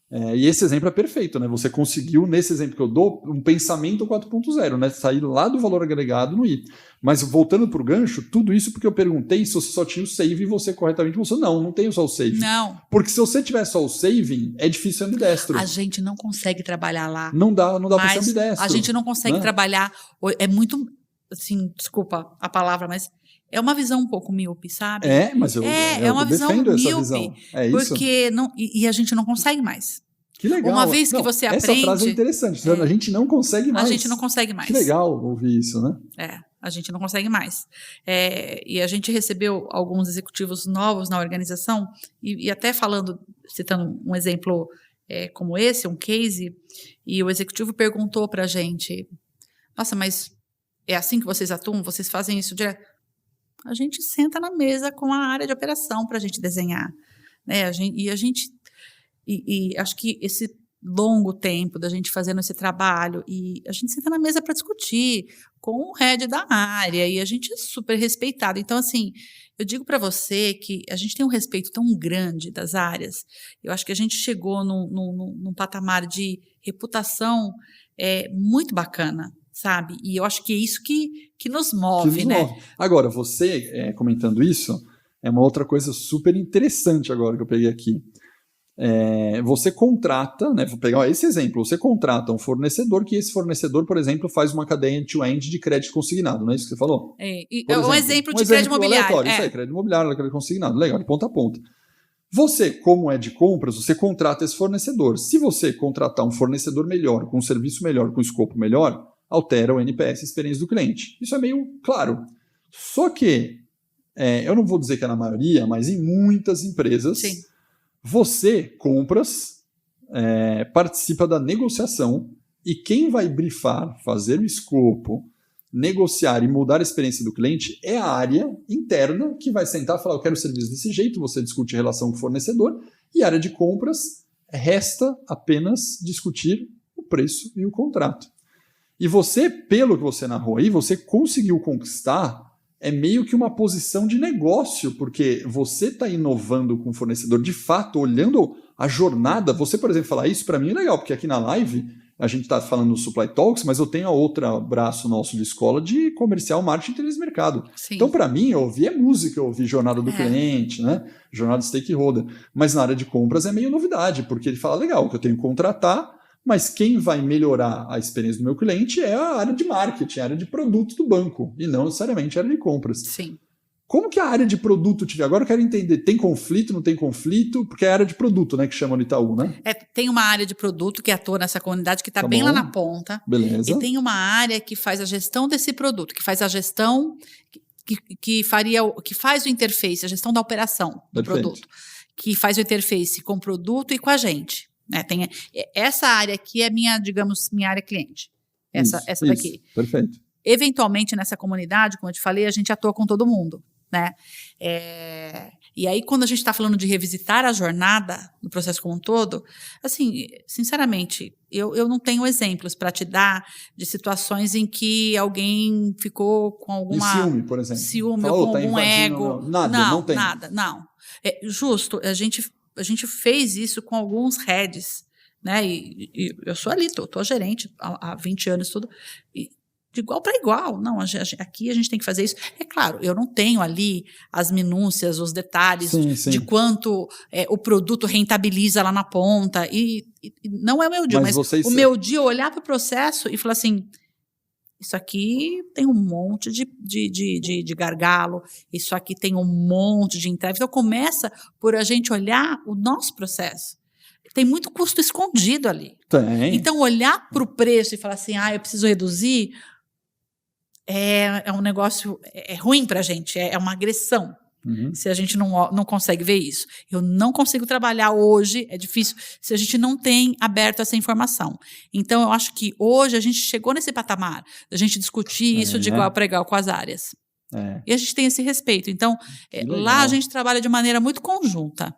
E esse exemplo é perfeito, né? Você conseguiu, nesse exemplo que eu dou, um pensamento 4.0, né? Sair lá do valor agregado no I. Mas voltando para o gancho, tudo isso porque eu perguntei se você só tinha o save e você corretamente falou, não tenho só o save. Não. Porque se você tiver só o saving, é difícil ser ambidestro. A gente não consegue trabalhar lá. Não dá para ser ambidestro. A gente não consegue trabalhar, é muito, assim, desculpa a palavra, mas é uma visão um pouco míope, sabe? Mas eu uma visão defendo míope, essa visão. É isso? Porque a gente não consegue mais. Que legal. Uma vez que você aprende... Essa frase é interessante. A gente não consegue mais. A gente não consegue mais. Que legal ouvir isso, né? A gente não consegue mais. E a gente recebeu alguns executivos novos na organização e até citando um exemplo como esse, um case, e o executivo perguntou para a gente, nossa, mas é assim que vocês atuam? Vocês fazem isso direto? A gente senta na mesa com a área de operação para a gente desenhar. Né? E acho que esse longo tempo da gente fazendo esse trabalho, e a gente senta na mesa para discutir com o head da área, e a gente é super respeitado. Então, assim, eu digo para você que a gente tem um respeito tão grande das áreas, eu acho que a gente chegou num patamar de reputação muito bacana, sabe? E eu acho que é isso que nos move, né? Agora, você comentando isso, é uma outra coisa super interessante agora que eu peguei aqui. Você contrata, né, vou pegar esse exemplo, você contrata um fornecedor que esse fornecedor, por exemplo, faz uma cadeia end-to-end de crédito consignado, não é isso que você falou? Um exemplo de crédito imobiliário. Isso aí, crédito imobiliário, crédito consignado, legal, de ponta a ponta. Você, como é de compras, você contrata esse fornecedor. Se você contratar um fornecedor melhor, com um serviço melhor, com um escopo melhor, altera o NPS, a experiência do cliente. Isso é meio claro. Só que, eu não vou dizer que é na maioria, mas em muitas empresas... Sim. Você, compras, participa da negociação e quem vai brifar, fazer o escopo, negociar e mudar a experiência do cliente é a área interna que vai sentar e falar, eu quero serviço desse jeito, você discute a relação com o fornecedor, e a área de compras resta apenas discutir o preço e o contrato. E você, pelo que você narrou aí, você conseguiu conquistar meio que uma posição de negócio, porque você está inovando com o fornecedor, de fato, olhando a jornada. Você, por exemplo, falar isso para mim é legal, porque aqui na live a gente está falando do Supply Talks, mas eu tenho a outra braço nosso de escola de comercial, marketing e interesse de mercado. Sim. Então, para mim, eu ouvi música, eu ouvi jornada do cliente, né? Jornada stakeholder. Mas na área de compras é meio novidade, porque ele fala, legal, que eu tenho que contratar, Mas quem vai melhorar a experiência do meu cliente é a área de marketing, a área de produto do banco, e não necessariamente a área de compras. Sim. Como que a área de produto tiver? Agora eu quero entender, tem conflito, não tem conflito? Porque é a área de produto, né, que chama no Itaú, né? Tem uma área de produto que atua nessa comunidade, que está bem lá na ponta. Beleza. E tem uma área que faz a gestão desse produto, que faz a gestão, que faz o interface, a gestão da operação do produto, que faz o interface com o produto e com a gente. Tem essa área aqui é minha área cliente. Essa daqui. Perfeito. Eventualmente, nessa comunidade, como eu te falei, a gente atua com todo mundo, né? E aí, quando a gente está falando de revisitar a jornada no processo como um todo, assim, sinceramente, eu não tenho exemplos para te dar de situações em que alguém ficou com alguma... ciúme, por exemplo. Ciúme ou com algum ego. Não tem. Não. Justo, a gente fez isso com alguns heads, né? E eu sou ali, tô gerente há 20 anos, tudo... de igual para igual. Não, aqui a gente tem que fazer isso. É claro, eu não tenho ali as minúcias, os detalhes de quanto o produto rentabiliza lá na ponta. E não é o meu dia, mas o meu dia é olhar para o processo e falar assim, isso aqui tem um monte de gargalo, isso aqui tem um monte de entrega. Então, começa por a gente olhar o nosso processo. Tem muito custo escondido ali. Tem. Então, olhar para o preço e falar assim, eu preciso reduzir... É um negócio ruim para a gente, é uma agressão, se a gente não consegue ver isso. Eu não consigo trabalhar hoje, é difícil, se a gente não tem aberto essa informação. Então, eu acho que hoje a gente chegou nesse patamar, da gente discutir isso de igual para igual com as áreas. E a gente tem esse respeito. Então, lá a gente trabalha de maneira muito conjunta.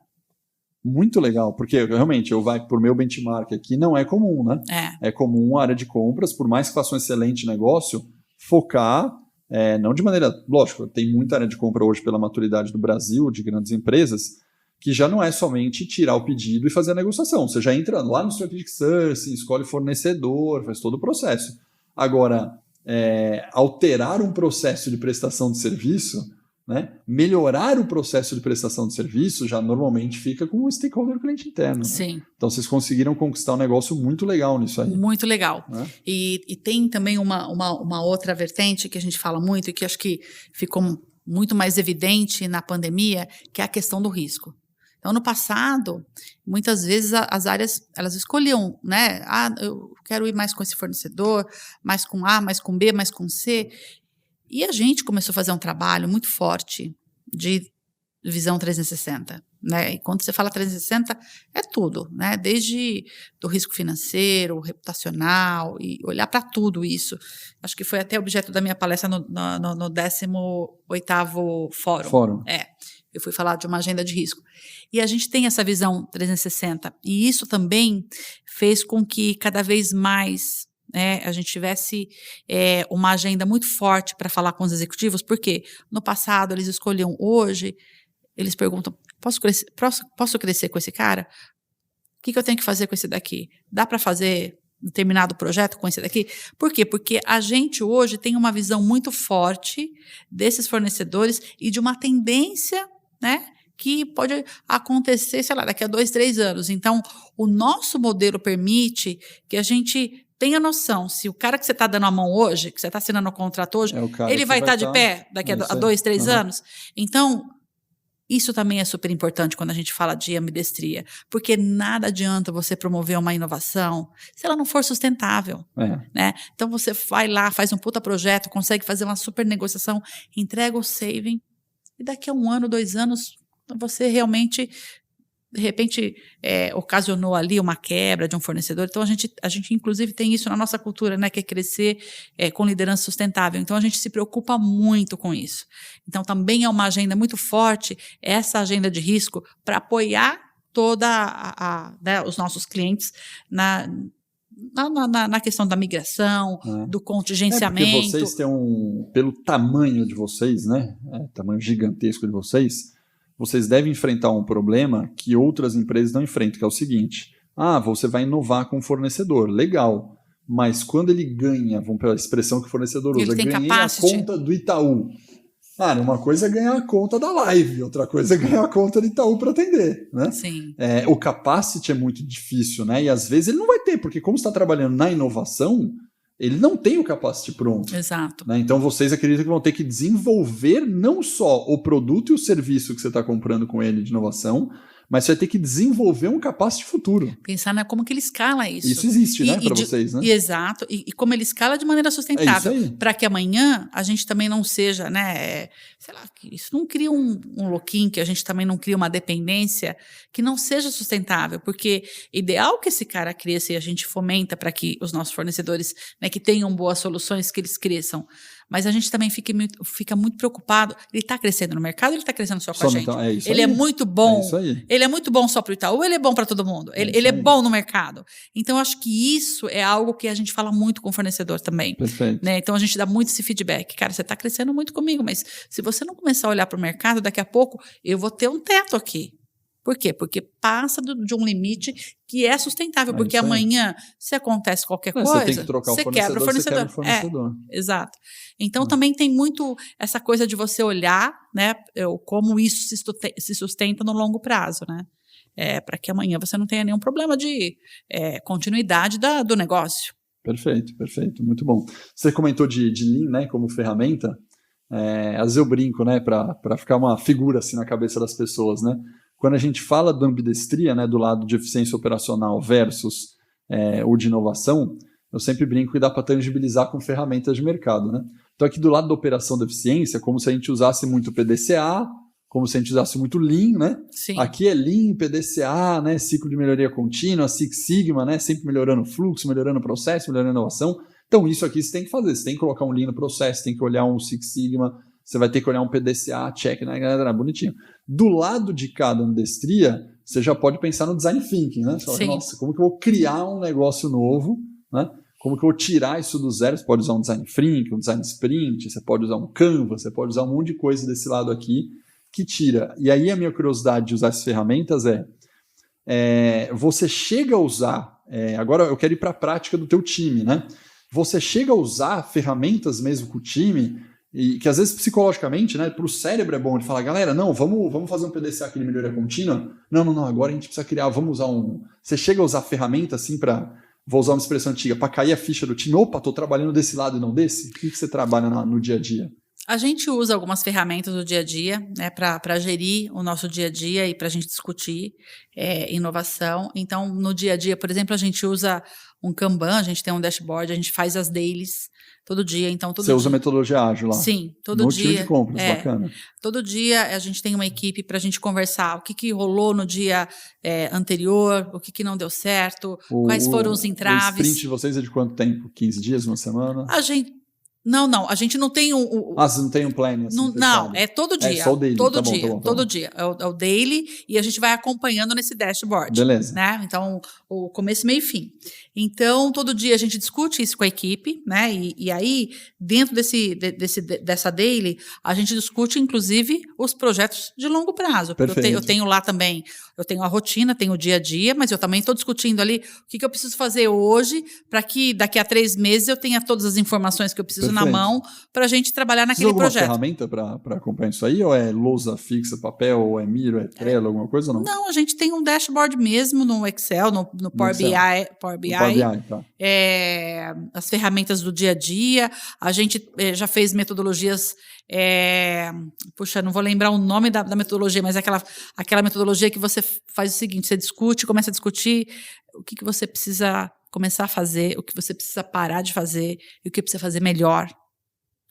Muito legal, porque realmente por meu benchmark aqui, não é comum, né? É comum a área de compras, por mais que faça um excelente negócio, focar, não de maneira... Lógico, tem muita área de compra hoje pela maturidade do Brasil, de grandes empresas, que já não é somente tirar o pedido e fazer a negociação. Você já entra lá no Strategic Sourcing, escolhe fornecedor, faz todo o processo. Agora, alterar um processo de prestação de serviço, né, melhorar o processo de prestação de serviço, já normalmente fica com o stakeholder cliente interno. Sim. Né? Então, vocês conseguiram conquistar um negócio muito legal nisso aí. Muito legal. E tem também uma outra vertente que a gente fala muito e que acho que ficou muito mais evidente na pandemia, que é a questão do risco. Então, no passado, muitas vezes as áreas, elas escolhiam, né? Eu quero ir mais com esse fornecedor, mais com A, mais com B, mais com C. E a gente começou a fazer um trabalho muito forte de visão 360, né? E quando você fala 360, é tudo, né? Desde do risco financeiro, reputacional, e olhar para tudo isso. Acho que foi até objeto da minha palestra no 18º Fórum. Eu fui falar de uma agenda de risco. E a gente tem essa visão 360, e isso também fez com que cada vez mais... a gente tivesse uma agenda muito forte para falar com os executivos, porque no passado eles escolhiam, hoje eles perguntam, posso crescer com esse cara? O que eu tenho que fazer com esse daqui? Dá para fazer determinado projeto com esse daqui? Por quê? Porque a gente hoje tem uma visão muito forte desses fornecedores e de uma tendência, né, que pode acontecer, sei lá, daqui a 2, 3 anos. Então, o nosso modelo permite que a gente tenha noção, se o cara que você está dando a mão hoje, que você está assinando o contrato hoje, ele vai estar de pé daqui a 2, 3 anos? Então, isso também é super importante quando a gente fala de ambidestria, porque nada adianta você promover uma inovação se ela não for sustentável. Né? Então, você vai lá, faz um puta projeto, consegue fazer uma super negociação, entrega o saving, e daqui a 1 ano, 2 anos, você realmente... de repente, ocasionou ali uma quebra de um fornecedor. Então, a gente inclusive, tem isso na nossa cultura, né, que é crescer com liderança sustentável. Então, a gente se preocupa muito com isso. Então, também é uma agenda muito forte, essa agenda de risco, para apoiar toda né, os nossos clientes na questão da migração, do contingenciamento. Porque vocês têm pelo tamanho de vocês, né, tamanho gigantesco de vocês devem enfrentar um problema que outras empresas não enfrentam, que é o seguinte: você vai inovar com o fornecedor, legal, mas quando ele ganha, vamos pela expressão que o fornecedor usa, ganhei a conta do Itaú, Uma coisa é ganhar a conta da Live, outra coisa é ganhar a conta de Itaú para atender, né? Sim. O capacity é muito difícil, né? E às vezes ele não vai ter, porque como você está trabalhando na inovação, ele não tem o capacity pronto. Exato. Né? Então vocês acreditam que vão ter que desenvolver não só o produto e o serviço que você está comprando com ele de inovação, mas você vai ter que desenvolver um capacity futuro. Pensar como que ele escala isso. Isso existe, né, para vocês, né? Exato, e como ele escala de maneira sustentável, para que amanhã a gente também não seja, né, sei lá, que isso não cria um lock-in, que a gente também não cria uma dependência que não seja sustentável, porque ideal que esse cara cresça e a gente fomenta para que os nossos fornecedores, né, que tenham boas soluções, que eles cresçam. Mas a gente também fica muito preocupado. Ele está crescendo no mercado, ele está crescendo só com a gente. Então, ele é muito bom. Ele é muito bom só para o Itaú, ele é bom para todo mundo. Ele é bom no mercado. Então, eu acho que isso é algo que a gente fala muito com o fornecedor também. Perfeito. Né? Então, a gente dá muito esse feedback. Cara, você está crescendo muito comigo, mas se você não começar a olhar para o mercado, daqui a pouco eu vou ter um teto aqui. Por quê? Porque passa de um limite que é sustentável. Porque amanhã, se acontece qualquer coisa, você tem que trocar você quebra o fornecedor. Você quebra o fornecedor. Exato. Então, também tem muito essa coisa de você olhar, né, como isso se sustenta no longo prazo, né? Para que amanhã você não tenha nenhum problema de continuidade do negócio. Perfeito, perfeito. Muito bom. Você comentou de Lean, né, como ferramenta. Às vezes eu brinco, né, para ficar uma figura assim na cabeça das pessoas, né? Quando a gente fala da ambidestria, né, do lado de eficiência operacional versus o de inovação, eu sempre brinco que dá para tangibilizar com ferramentas de mercado, né? Então aqui do lado da operação da eficiência, como se a gente usasse muito PDCA, como se a gente usasse muito Lean, né? Sim. Aqui é Lean, PDCA, né, ciclo de melhoria contínua, Six Sigma, né, sempre melhorando o fluxo, melhorando o processo, melhorando a inovação. Então isso aqui você tem que fazer, você tem que colocar um Lean no processo, tem que olhar um Six Sigma, você vai ter que olhar um PDCA, check, né, galera, bonitinho. Do lado de cada ambidestria, você já pode pensar no design thinking, né? Você fala, nossa, como que eu vou criar um negócio novo, né? Como que eu vou tirar isso do zero? Você pode usar um design thinking, um design sprint, você pode usar um Canva, você pode usar um monte de coisa desse lado aqui que tira. E aí a minha curiosidade de usar essas ferramentas você chega a usar, agora eu quero ir para a prática do teu time, né? Você chega a usar ferramentas mesmo com o time, e que às vezes psicologicamente, né, para o cérebro é bom ele falar, galera, não, vamos fazer um PDCA aqui de melhoria contínua? Não, agora a gente precisa criar, vamos usar Você chega a usar ferramenta assim para, vou usar uma expressão antiga, para cair a ficha do time, opa, estou trabalhando desse lado e não desse? O que você trabalha no dia a dia? A gente usa algumas ferramentas do dia a dia, né, para gerir o nosso dia a dia e para a gente discutir inovação. Então, no dia a dia, por exemplo, a gente usa um Kanban, a gente tem um dashboard, a gente faz as dailies todo dia. Então, Você usa metodologia ágil lá? Sim, todo dia. No time de compras, bacana. Todo dia a gente tem uma equipe para a gente conversar o que rolou no dia anterior, o que não deu certo, quais foram os entraves. O sprint de vocês é de quanto tempo? 15 dias, uma semana? Não, a gente não tem você não tem um plan assim? Não, é todo dia. É só o daily, todo tá dia, bom. Todo dia. É o daily e a gente vai acompanhando nesse dashboard. Beleza. Né? Então, o começo, meio e fim. Então, todo dia a gente discute isso com a equipe, né? E aí, dentro dessa daily, a gente discute, inclusive, os projetos de longo prazo. Porque eu tenho lá também, eu tenho a rotina, tenho o dia a dia, mas eu também estou discutindo ali o que eu preciso fazer hoje para que daqui a 3 meses eu tenha todas as informações que eu preciso na mão para a gente trabalhar naquele projeto. Você ferramenta para acompanhar isso aí? Ou é lousa fixa, papel, ou é Miro, é Trello, alguma coisa ou não? Não, a gente tem um dashboard mesmo no Excel, no Power BI. Power BI, tá. As ferramentas do dia a dia. A gente já fez metodologias. Puxa, não vou lembrar o nome da metodologia, mas é aquela metodologia que você faz o seguinte: você discute, começa a discutir o que você precisa começar a fazer, o que você precisa parar de fazer, e o que precisa fazer melhor.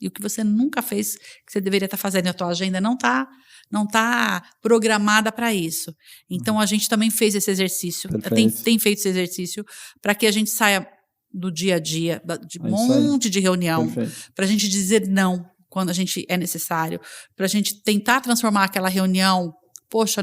E o que você nunca fez, que você deveria estar fazendo, e a tua agenda não tá programada para isso. Então, a gente também fez esse exercício, tem feito esse exercício, para que a gente saia do dia a dia, de um monte de reunião, para a gente dizer não quando a gente é necessário, para a gente tentar transformar aquela reunião,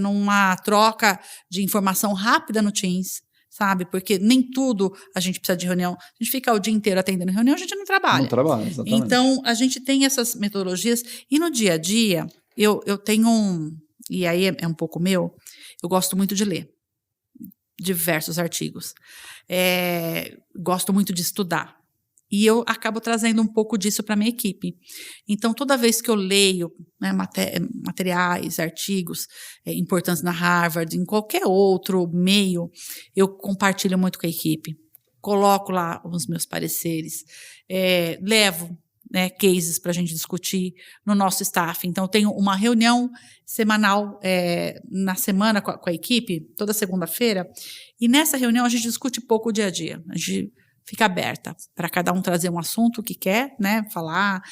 numa troca de informação rápida no Teams, sabe? Porque nem tudo a gente precisa de reunião. A gente fica o dia inteiro atendendo reunião, a gente não trabalha. Não trabalha, exatamente. Então, a gente tem essas metodologias. E no dia a dia, eu tenho e aí é um pouco meu, eu gosto muito de ler diversos artigos. Gosto muito de estudar. E eu acabo trazendo um pouco disso para a minha equipe. Então, toda vez que eu leio, né, materiais, artigos importantes na Harvard, em qualquer outro meio, eu compartilho muito com a equipe. Coloco lá os meus pareceres, levo, né, cases para a gente discutir no nosso staff. Então, eu tenho uma reunião semanal na semana com a equipe, toda segunda-feira, e nessa reunião a gente discute pouco o dia a dia. A gente fica aberta para cada um trazer um assunto que quer, né, falar,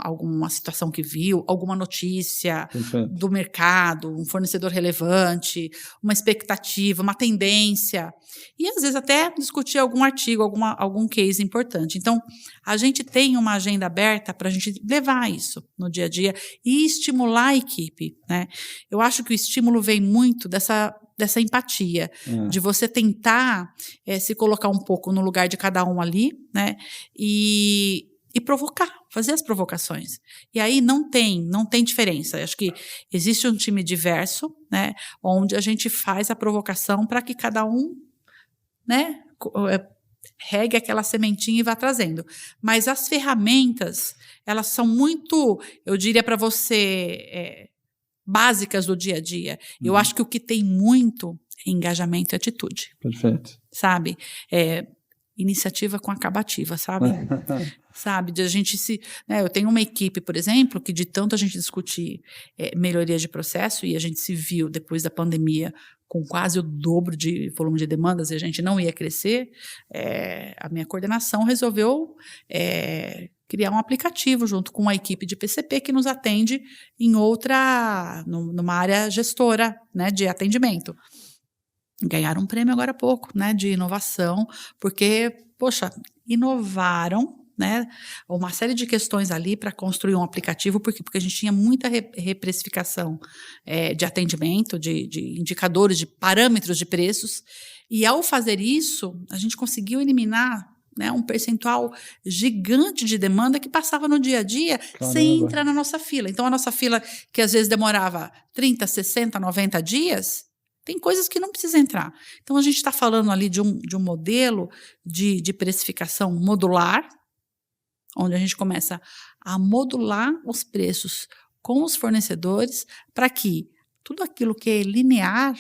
alguma situação que viu, alguma notícia do mercado, um fornecedor relevante, uma expectativa, uma tendência, e às vezes até discutir algum artigo, algum case importante. Então, a gente tem uma agenda aberta para a gente levar isso no dia a dia e estimular a equipe, né? Eu acho que o estímulo vem muito dessa empatia, de você tentar se colocar um pouco no lugar de cada um ali, né, e provocar, fazer as provocações. E aí não tem diferença. Eu acho que existe um time diverso, né, onde a gente faz a provocação para que cada um, né, regue aquela sementinha e vá trazendo. Mas as ferramentas, elas são muito, eu diria para você, básicas do dia a dia. Eu acho que o que tem muito é engajamento e atitude. Perfeito. Sabe? Iniciativa com acabativa, sabe? Sabe? De a gente eu tenho uma equipe, por exemplo, que de tanto a gente discutir melhoria de processo, e a gente se viu depois da pandemia com quase o dobro de volume de demandas e a gente não ia crescer, a minha coordenação resolveu criar um aplicativo junto com a equipe de PCP que nos atende numa área gestora, né, de atendimento. Ganharam um prêmio agora há pouco, né, de inovação, porque, poxa, inovaram, né, uma série de questões ali para construir um aplicativo, porque a gente tinha muita reprecificação de atendimento, de indicadores, de parâmetros de preços, e ao fazer isso, a gente conseguiu eliminar, né, um percentual gigante de demanda que passava no dia a dia. Caramba. Sem entrar na nossa fila. Então, a nossa fila, que às vezes demorava 30, 60, 90 dias, tem coisas que não precisa entrar. Então, a gente está falando ali de um modelo de precificação modular, onde a gente começa a modular os preços com os fornecedores para que tudo aquilo que é linear,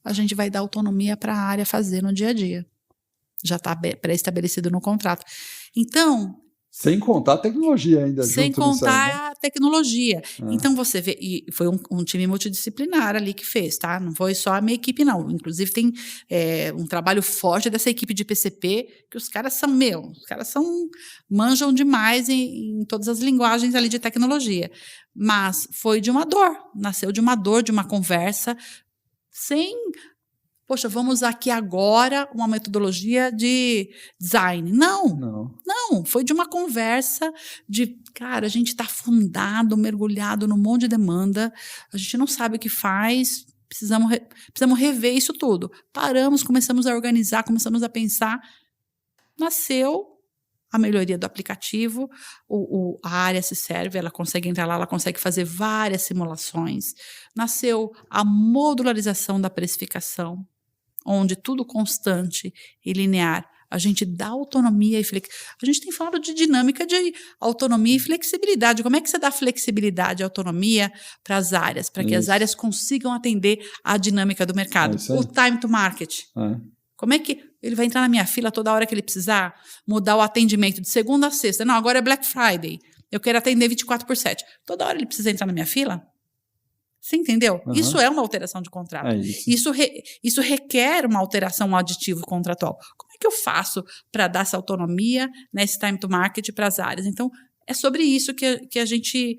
a gente vai dar autonomia para a área fazer no dia a dia. Já está pré-estabelecido no contrato. Então... Sem contar a tecnologia ainda. Sem contar a tecnologia. Então, você vê... E foi um time multidisciplinar ali que fez, tá? Não foi só a minha equipe, não. Inclusive, tem um trabalho forte dessa equipe de PCP, que os caras manjam demais em todas as linguagens ali de tecnologia. Mas foi de uma dor. Nasceu de uma dor, de uma conversa, sem... Poxa, vamos aqui agora uma metodologia de design. Não, foi de uma conversa de, cara, a gente está afundado, mergulhado num monte de demanda, a gente não sabe o que faz, precisamos rever isso tudo. Paramos, começamos a organizar, começamos a pensar, nasceu a melhoria do aplicativo, a área se serve, ela consegue entrar lá, ela consegue fazer várias simulações, nasceu a modularização da precificação, onde tudo constante e linear, a gente dá autonomia e flexibilidade. A gente tem falado de dinâmica de autonomia e flexibilidade. Como é que você dá flexibilidade e autonomia para as áreas, para que as áreas consigam atender à dinâmica do mercado? O time to market. Como é que ele vai entrar na minha fila toda hora que ele precisar, mudar o atendimento de segunda a sexta? Não, agora é Black Friday, eu quero atender 24/7. Toda hora ele precisa entrar na minha fila? Você entendeu? Isso é uma alteração de contrato. Isso requer uma alteração no aditivo contratual. Como é que eu faço para dar essa autonomia, nesse time to market para as áreas? Então, é sobre isso que a gente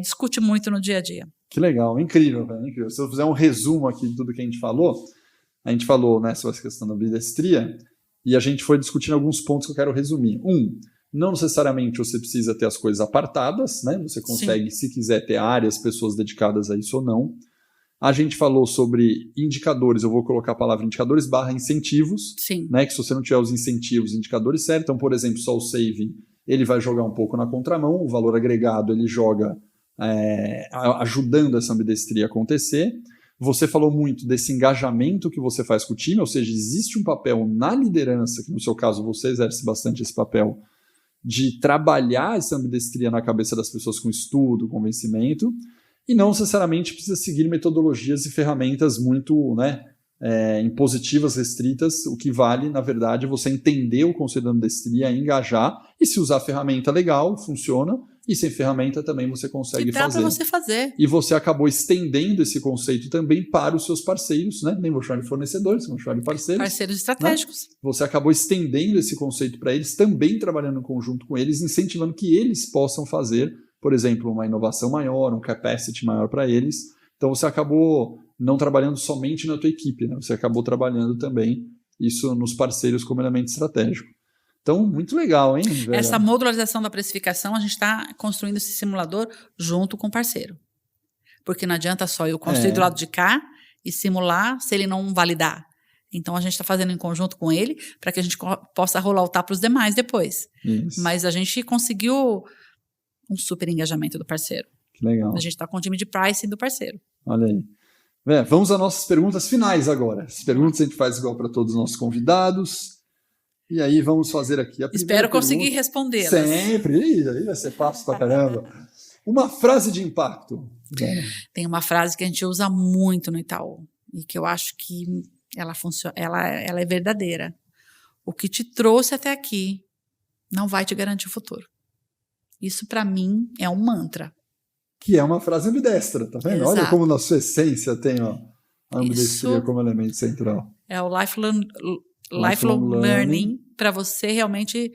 discute muito no dia a dia. Que legal, incrível, incrível. Se eu fizer um resumo aqui de tudo que a gente falou, né, sobre essa questão da bidestria, e a gente foi discutindo alguns pontos que eu quero resumir. Não necessariamente você precisa ter as coisas apartadas, né? Você consegue, se quiser, ter áreas, pessoas dedicadas a isso ou não. A gente falou sobre indicadores, eu vou colocar a palavra indicadores / incentivos, né? Que se você não tiver os incentivos, indicadores certos. Então, por exemplo, só o saving, ele vai jogar um pouco na contramão, o valor agregado ele joga ajudando essa ambidestria a acontecer. Você falou muito desse engajamento que você faz com o time, ou seja, existe um papel na liderança, que no seu caso você exerce bastante esse papel, de trabalhar essa ambidestria na cabeça das pessoas com estudo, convencimento, e não necessariamente precisa seguir metodologias e ferramentas muito impositivas, restritas. O que vale, na verdade, é você entender o conceito da ambidestria, engajar, e se usar ferramenta legal, funciona, e sem ferramenta também você consegue fazer. Dá para você fazer. E você acabou estendendo esse conceito também para os seus parceiros, né? Nem vou chamar de fornecedores, vou chamar de parceiros. Parceiros estratégicos. Né? Você acabou estendendo esse conceito para eles, também trabalhando em conjunto com eles, incentivando que eles possam fazer, por exemplo, uma inovação maior, um capacity maior para eles. Então você acabou não trabalhando somente na tua equipe, né? Você acabou trabalhando também isso nos parceiros como elemento estratégico. Então, muito legal, hein? Vera? Essa modularização da precificação, a gente está construindo esse simulador junto com o parceiro. Porque não adianta só eu construir do lado de cá e simular se ele não validar. Então, a gente está fazendo em conjunto com ele para que a gente possa rolloutar para os demais depois. Isso. Mas a gente conseguiu um super engajamento do parceiro. Que legal. A gente está com o time de pricing do parceiro. Olha aí. Vamos às nossas perguntas finais agora. As perguntas a gente faz igual para todos os nossos convidados. E aí vamos fazer aqui a primeira Espero conseguir respondê-las. Sempre. Aí vai ser fácil pra caramba. Uma frase de impacto. Tem uma frase que a gente usa muito no Itaú e que eu acho que ela funciona, ela é verdadeira. O que te trouxe até aqui não vai te garantir o futuro. Isso, para mim, é um mantra. Que é uma frase ambidestra, tá vendo? Exato. Olha como na sua essência tem a ambidestria como elemento central. É o lifelong learning para você realmente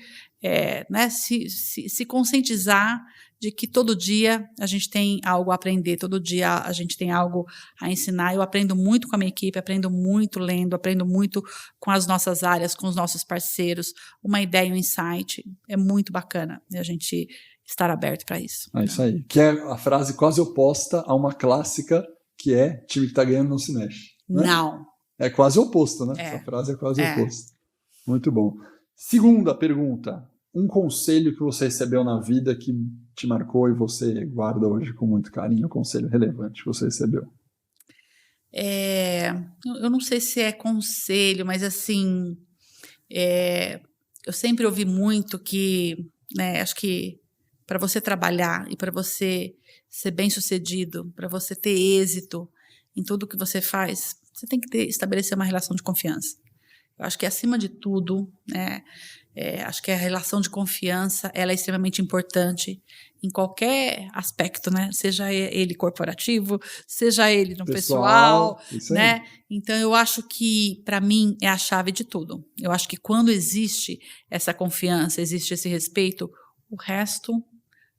se conscientizar de que todo dia a gente tem algo a aprender, todo dia a gente tem algo a ensinar. Eu aprendo muito com a minha equipe, aprendo muito lendo, aprendo muito com as nossas áreas, com os nossos parceiros. Uma ideia, um insight, é muito bacana a gente estar aberto para isso. É isso aí. Que é a frase quase oposta a uma clássica que é time que está ganhando não se mexe. Né? Não. É quase oposto, né? Essa frase é quase oposta. Muito bom. Segunda pergunta. Um conselho que você recebeu na vida que te marcou e você guarda hoje com muito carinho, um conselho relevante que você recebeu. Eu não sei se é conselho, mas assim, eu sempre ouvi muito que, acho que para você trabalhar e para você ser bem-sucedido, para você ter êxito em tudo que você faz, você tem que estabelecer uma relação de confiança. Eu acho que, acima de tudo, acho que a relação de confiança ela é extremamente importante em qualquer aspecto, né? Seja ele corporativo, seja ele no pessoal, né? Então, eu acho que, para mim, é a chave de tudo. Eu acho que quando existe essa confiança, existe esse respeito, o resto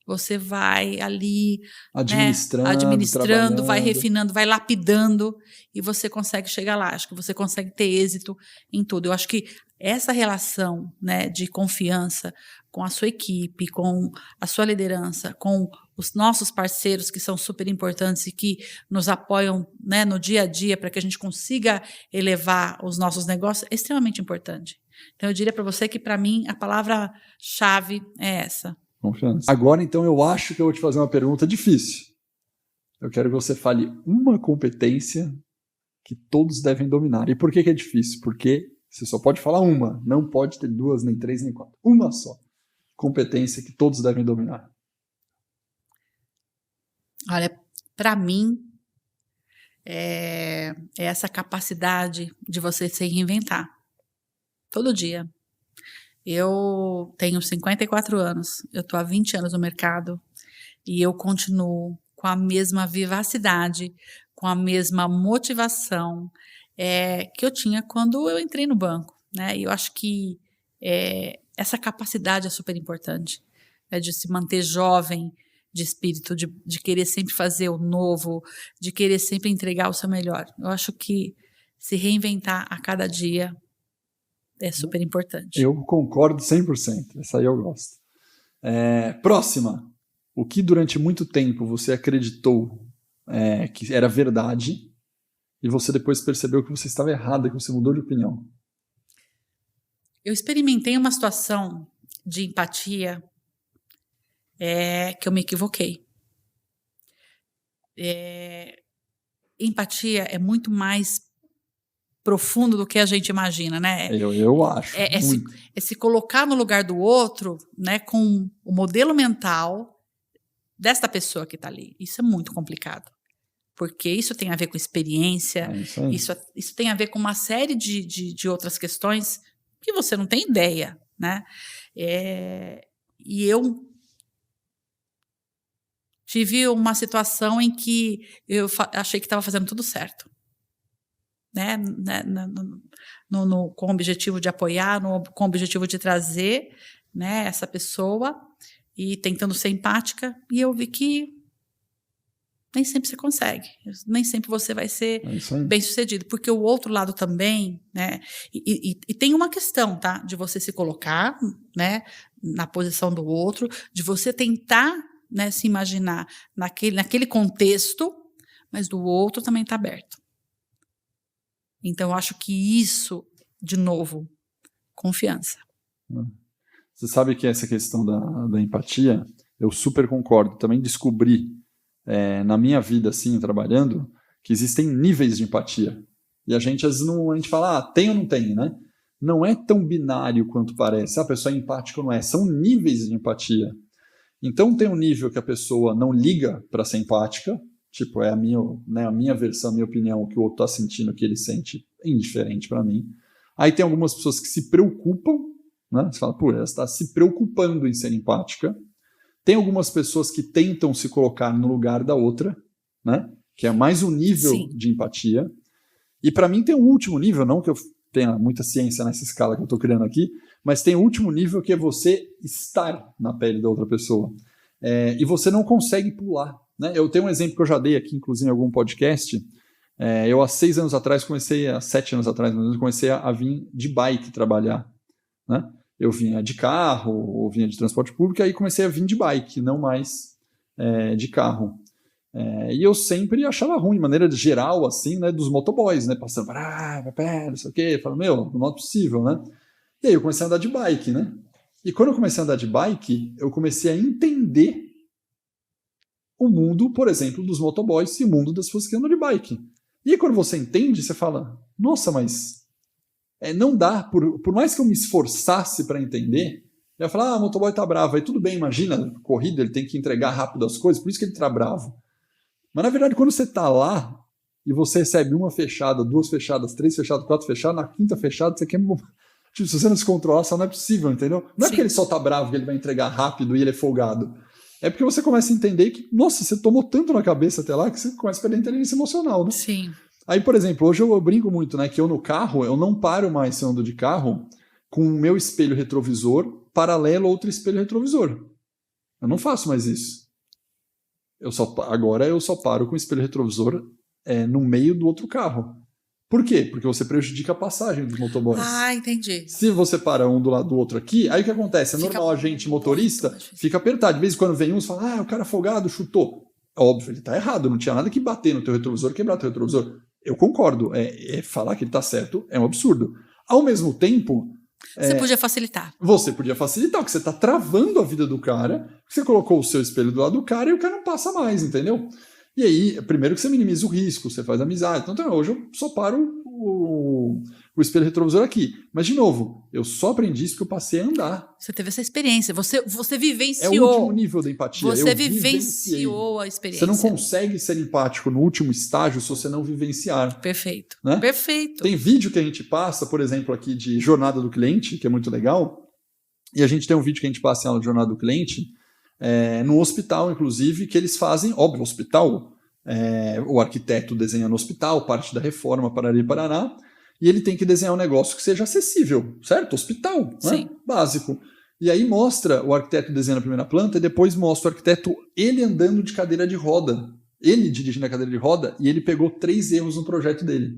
você vai ali administrando, vai refinando, vai lapidando e você consegue chegar lá. Acho que você consegue ter êxito em tudo. Eu acho que essa relação, de confiança com a sua equipe, com a sua liderança, com os nossos parceiros que são super importantes e que nos apoiam, no dia a dia para que a gente consiga elevar os nossos negócios é extremamente importante. Então, eu diria para você que, para mim, a palavra-chave é essa. Confiança. Agora, então, eu acho que eu vou te fazer uma pergunta difícil. Eu quero que você fale uma competência que todos devem dominar. E por que é difícil? Porque você só pode falar uma, não pode ter duas, nem três, nem quatro. Uma só competência que todos devem dominar. Olha, para mim, é essa capacidade de você se reinventar. Todo dia. Eu tenho 54 anos, eu estou há 20 anos no mercado e eu continuo com a mesma vivacidade, com a mesma motivação que eu tinha quando eu entrei no banco, né? E eu acho que essa capacidade é super importante, de se manter jovem de espírito, de querer sempre fazer o novo, de querer sempre entregar o seu melhor. Eu acho que se reinventar a cada dia é super importante. Eu concordo 100%. Essa aí eu gosto. Próxima. O que durante muito tempo você acreditou que era verdade e você depois percebeu que você estava errada, que você mudou de opinião? Eu experimentei uma situação de empatia que eu me equivoquei. empatia é muito mais profundo do que a gente imagina, né? Eu acho. É se colocar no lugar do outro, né, com o modelo mental desta pessoa que está ali. Isso é muito complicado. Porque isso tem a ver com experiência, isso tem a ver com uma série de outras questões que você não tem ideia, né? E eu tive uma situação em que eu achei que estava fazendo tudo certo, né? Com o objetivo de apoiar, com o objetivo de trazer, né, essa pessoa e tentando ser empática, e eu vi que nem sempre você consegue, nem sempre você vai ser bem sucedido, porque o outro lado também, né, e tem uma questão, tá, de você se colocar, né, na posição do outro, de você tentar, né, se imaginar naquele contexto, mas do outro também está aberto. Então, eu acho que isso, de novo, confiança. Você sabe que essa questão da empatia, eu super concordo. Também descobri, na minha vida, assim, trabalhando, que existem níveis de empatia. E a gente, às vezes, a gente fala, tem ou não tem, né? Não é tão binário quanto parece. A pessoa é empática ou não é. São níveis de empatia. Então, tem um nível que a pessoa não liga para ser empática, tipo, é a minha versão, a minha opinião, o que o outro está sentindo, o que ele sente, é indiferente para mim. Aí tem algumas pessoas que se preocupam, né? Você fala, ela está se preocupando em ser empática. Tem algumas pessoas que tentam se colocar no lugar da outra, né? Que é mais um nível de empatia. E para mim tem um último nível, não que eu tenha muita ciência nessa escala que eu estou criando aqui, mas tem o último nível que é você estar na pele da outra pessoa. E você não consegue pular. Né? Eu tenho um exemplo que eu já dei aqui, inclusive, em algum podcast. Eu, há 7 anos atrás, comecei a vir de bike trabalhar. Né? Eu vinha de carro, ou vinha de transporte público, aí comecei a vir de bike, não mais de carro. E eu sempre achava ruim, de maneira geral, assim, né, dos motoboys, né, passando, não sei o quê, falando, não é possível, né? E aí eu comecei a andar de bike, né? E quando eu comecei a andar de bike, eu comecei a entender o mundo, por exemplo, dos motoboys e o mundo das pessoas que andam de bike. E aí quando você entende, você fala, nossa, mas não dá, por mais que eu me esforçasse para entender, eu ia falar, o motoboy tá bravo, aí tudo bem, imagina, corrida, ele tem que entregar rápido as coisas, por isso que ele tá bravo. Mas na verdade, quando você tá lá e você recebe uma fechada, 2 fechadas, 3 fechadas, 4 fechadas, na 5ª fechada, você quer... Tipo, se você não se controlar, só não é possível, entendeu? Não é porque ele só tá bravo que ele vai entregar rápido e ele é folgado. É porque você começa a entender que, nossa, você tomou tanto na cabeça até lá que você começa a perder a inteligência emocional, né? Sim. Aí, por exemplo, hoje eu brinco muito, né? Que eu no carro, eu não paro mais se eu ando de carro com o meu espelho retrovisor paralelo a outro espelho retrovisor. Eu não faço mais isso. Agora eu só paro com o espelho retrovisor no meio do outro carro. Por quê? Porque você prejudica a passagem dos motoboys. Entendi. Se você para um do lado do outro aqui, aí o que acontece? É normal a gente, motorista, fica apertado. De vez em quando vem um e fala, o cara folgado, chutou. Óbvio, ele tá errado, não tinha nada que bater no teu retrovisor, quebrar teu retrovisor. Eu concordo, falar que ele tá certo é um absurdo. Ao mesmo tempo... Você podia facilitar. Você podia facilitar, porque você tá travando a vida do cara, você colocou o seu espelho do lado do cara e o cara não passa mais, entendeu? E aí, primeiro que você minimiza o risco, você faz amizade. Então, hoje eu só paro o espelho retrovisor aqui. Mas, de novo, eu só aprendi isso porque eu passei a andar. Você teve essa experiência, você vivenciou. É o último nível da empatia. Você vivenciou a experiência. Você não consegue ser empático no último estágio se você não vivenciar. Perfeito. Né? Perfeito. Tem vídeo que a gente passa, por exemplo, aqui de jornada do cliente, que é muito legal. E a gente tem um vídeo que a gente passa em aula de jornada do cliente, no hospital, inclusive, que eles fazem, óbvio, hospital, o arquiteto desenha no hospital, parte da reforma, parari, parará, e ele tem que desenhar um negócio que seja acessível, certo? Hospital, né? Básico. E aí mostra o arquiteto desenhando a primeira planta e depois mostra o arquiteto ele andando de cadeira de roda, ele dirigindo a cadeira de roda, e ele pegou 3 erros no projeto dele.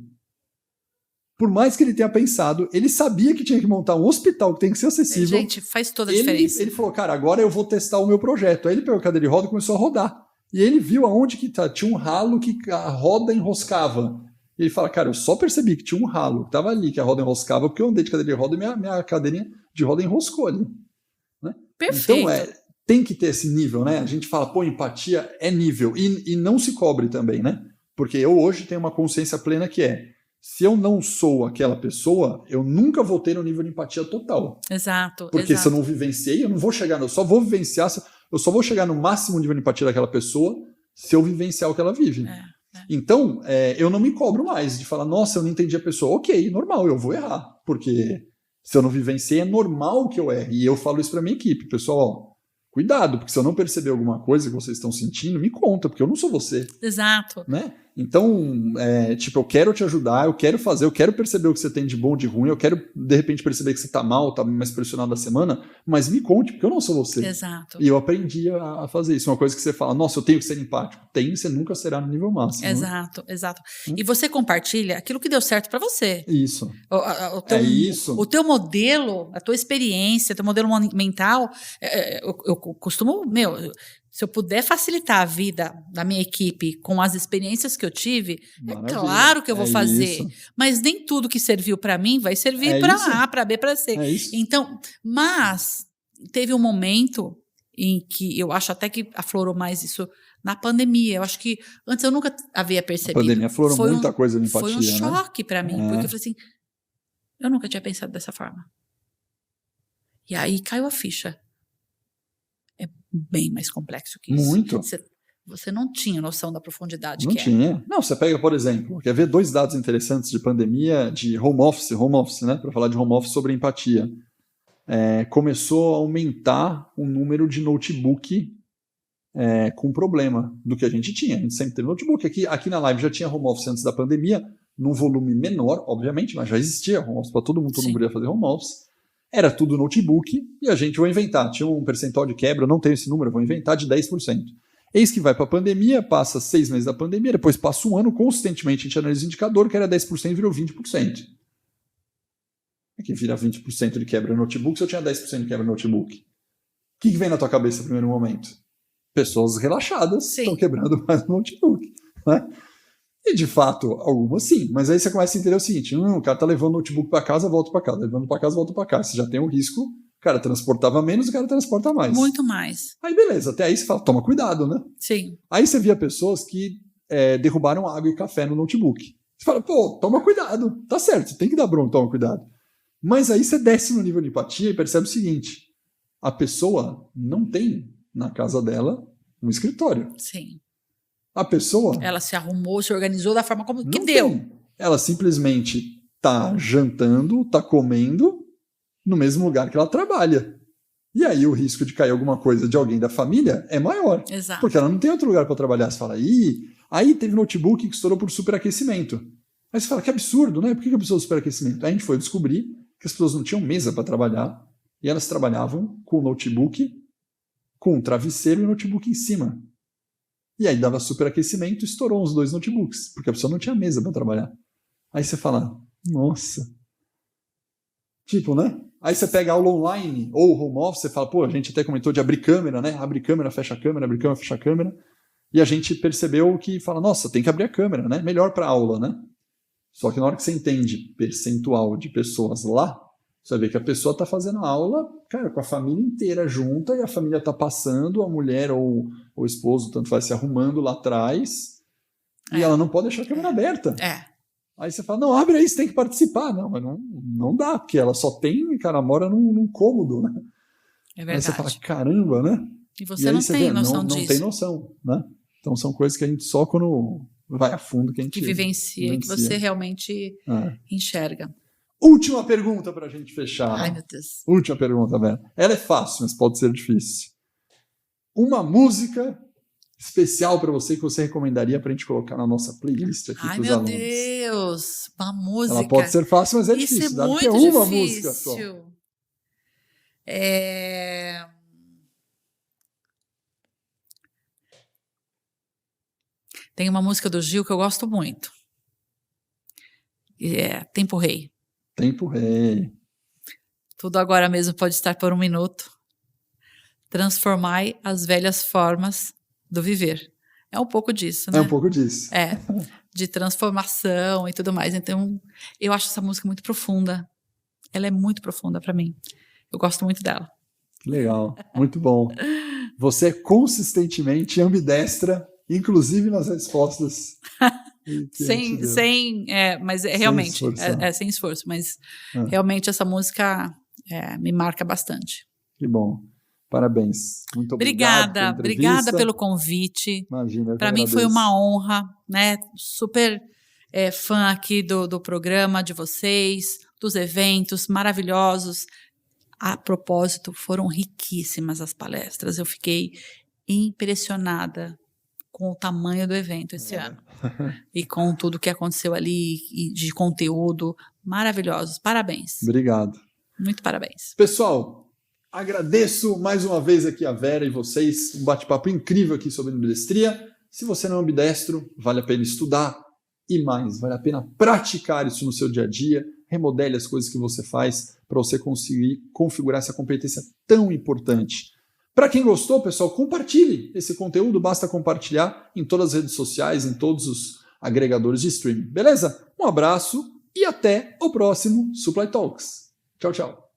Por mais que ele tenha pensado, ele sabia que tinha que montar um hospital que tem que ser acessível. Gente, faz toda a diferença. Ele falou, cara, agora eu vou testar o meu projeto. Aí ele pegou a cadeira de roda e começou a rodar. E ele viu aonde que tinha um ralo que a roda enroscava. E ele fala, cara, eu só percebi que tinha um ralo que estava ali, que a roda enroscava, porque eu andei de cadeira de roda e minha cadeirinha de roda enroscou ali. Né? Perfeito. Então, tem que ter esse nível, né? A gente fala, empatia é nível. E não se cobre também, né? Porque eu hoje tenho uma consciência plena que se eu não sou aquela pessoa, eu nunca vou ter um nível de empatia total. Exato. Porque se eu não vivenciei, eu não vou chegar, eu só vou vivenciar, eu só vou chegar no máximo nível de empatia daquela pessoa se eu vivenciar o que ela vive. Então, eu não me cobro mais de falar, nossa, eu não entendi a pessoa. Ok, normal, eu vou errar. Porque se eu não vivenciei, é normal que eu erre. E eu falo isso pra minha equipe, pessoal, cuidado, porque se eu não perceber alguma coisa que vocês estão sentindo, me conta, porque eu não sou você. Exato. Né? Então, eu quero te ajudar, eu quero fazer, eu quero perceber o que você tem de bom, de ruim, eu quero, de repente, perceber que você tá mal, tá mais pressionado da semana, mas me conte, porque eu não sou você. Exato. E eu aprendi a fazer isso. Uma coisa que você fala, nossa, eu tenho que ser empático. Você nunca será no nível máximo. Exato, né? Exato. E você compartilha aquilo que deu certo para você. Isso. O teu modelo, a tua experiência, o teu modelo mental, eu costumo, se eu puder facilitar a vida da minha equipe com as experiências que eu tive, maravilha. É claro que eu vou fazer. Isso. Mas nem tudo que serviu para mim vai servir para A, para B, para C. Então, mas teve um momento em que eu acho até que aflorou mais isso na pandemia. Eu acho que antes eu nunca havia percebido. A pandemia aflorou muita coisa de empatia, foi um choque para mim, porque eu falei assim, eu nunca tinha pensado dessa forma. E aí caiu a ficha. É bem mais complexo que isso. Muito. Você não tinha noção da profundidade que é. Não tinha. Não, você pega, por exemplo, quer ver 2 dados interessantes de pandemia, de home office, né? Para falar de home office sobre empatia. Começou a aumentar o número de notebook com problema do que a gente tinha. A gente sempre teve notebook. Aqui na Live já tinha home office antes da pandemia, num volume menor, obviamente, mas já existia home office para todo mundo poderia fazer home office. Era tudo notebook e a gente vai inventar. Tinha um percentual de quebra, eu não tenho esse número, vou inventar de 10%. Eis que vai para a pandemia, passa 6 meses da pandemia, depois passa um ano, consistentemente a gente analisa o indicador, que era 10% virou 20%. Aqui vira 20% de quebra no notebook, se eu tinha 10% de quebra no notebook. O que vem na tua cabeça no primeiro momento? Pessoas relaxadas estão quebrando mais no notebook. Né? E de fato, algumas sim, mas aí você começa a entender o seguinte, o cara tá levando o notebook para casa, volta para casa, levando para casa, volta para casa. Você já tem o risco, o cara transportava menos, o cara transporta mais. Muito mais. Aí beleza, até aí você fala, toma cuidado, né? Sim. Aí você via pessoas que derrubaram água e café no notebook. Você fala, pô, toma cuidado, tá certo, você tem que dar bronca, toma cuidado. Mas aí você desce no nível de empatia e percebe o seguinte, a pessoa não tem na casa dela um escritório. Sim. A pessoa... Ela se arrumou, se organizou da forma como que deu. Tem. Ela simplesmente tá jantando, tá comendo no mesmo lugar que ela trabalha. E aí o risco de cair alguma coisa de alguém da família é maior. Exato. Porque ela não tem outro lugar para trabalhar. Você fala, aí teve notebook que estourou por superaquecimento. Aí você fala, que absurdo, né? Por que precisou de superaquecimento? Aí a gente foi descobrir que as pessoas não tinham mesa para trabalhar e elas trabalhavam com o notebook, com um travesseiro e o notebook em cima. E aí dava superaquecimento e estourou os 2 notebooks, porque a pessoa não tinha mesa para trabalhar. Aí você fala, nossa. Tipo, né? Aí você pega aula online ou home office, você fala, pô, a gente até comentou de abrir câmera, né? Abre câmera, fecha câmera, abre câmera, fecha câmera. E a gente percebeu que fala, nossa, tem que abrir a câmera, né? Melhor para aula, né? Só que na hora que você entende percentual de pessoas lá, você vai ver que a pessoa está fazendo a aula, cara, com a família inteira junta e a família está passando, a mulher ou o esposo, tanto faz, se arrumando lá atrás e ela não pode deixar a câmera aberta. Aí você fala, não, abre aí, você tem que participar. Não, mas não dá, porque ela só tem, cara, mora num cômodo, né? É verdade. Aí você fala, caramba, né? E você não tem noção disso. Não tem noção, né? Então são coisas que a gente só quando vai a fundo que a gente vivencia, que você realmente enxerga. Última pergunta pra gente fechar. Ai, meu Deus. Última pergunta, velho. Ela é fácil, mas pode ser difícil. Uma música especial pra você que você recomendaria pra gente colocar na nossa playlist aqui pros alunos. Ai, meu Deus. Uma música. Ela pode ser fácil, mas é difícil. Isso é muito difícil. Uma música só. Tem uma música do Gil que eu gosto muito. Tempo Rei. Tempo Rei. Tudo agora mesmo pode estar por um minuto. Transformai as velhas formas do viver. É um pouco disso, né? É um pouco disso. De transformação e tudo mais. Então, eu acho essa música muito profunda. Ela é muito profunda para mim. Eu gosto muito dela. Legal, muito bom. Você é consistentemente ambidestra, inclusive nas respostas Mas realmente, sem esforço, mas realmente essa música me marca bastante. Que bom. Parabéns. Muito obrigado. Obrigada pelo convite. Imagina, para mim foi uma honra, né? Super fã aqui do programa de vocês, dos eventos maravilhosos. A propósito, foram riquíssimas as palestras. Eu fiquei impressionada com o tamanho do evento esse ano e com tudo que aconteceu ali e de conteúdo maravilhosos. Parabéns. Obrigado. Muito parabéns. Pessoal, agradeço mais uma vez aqui a Vera e vocês, um bate-papo incrível aqui sobre ambidestria. Se você não é ambidestro, vale a pena estudar e mais, vale a pena praticar isso no seu dia a dia, remodele as coisas que você faz para você conseguir configurar essa competência tão importante. Para quem gostou, pessoal, compartilhe esse conteúdo, basta compartilhar em todas as redes sociais, em todos os agregadores de streaming, beleza? Um abraço e até o próximo Supply Talks. Tchau, tchau.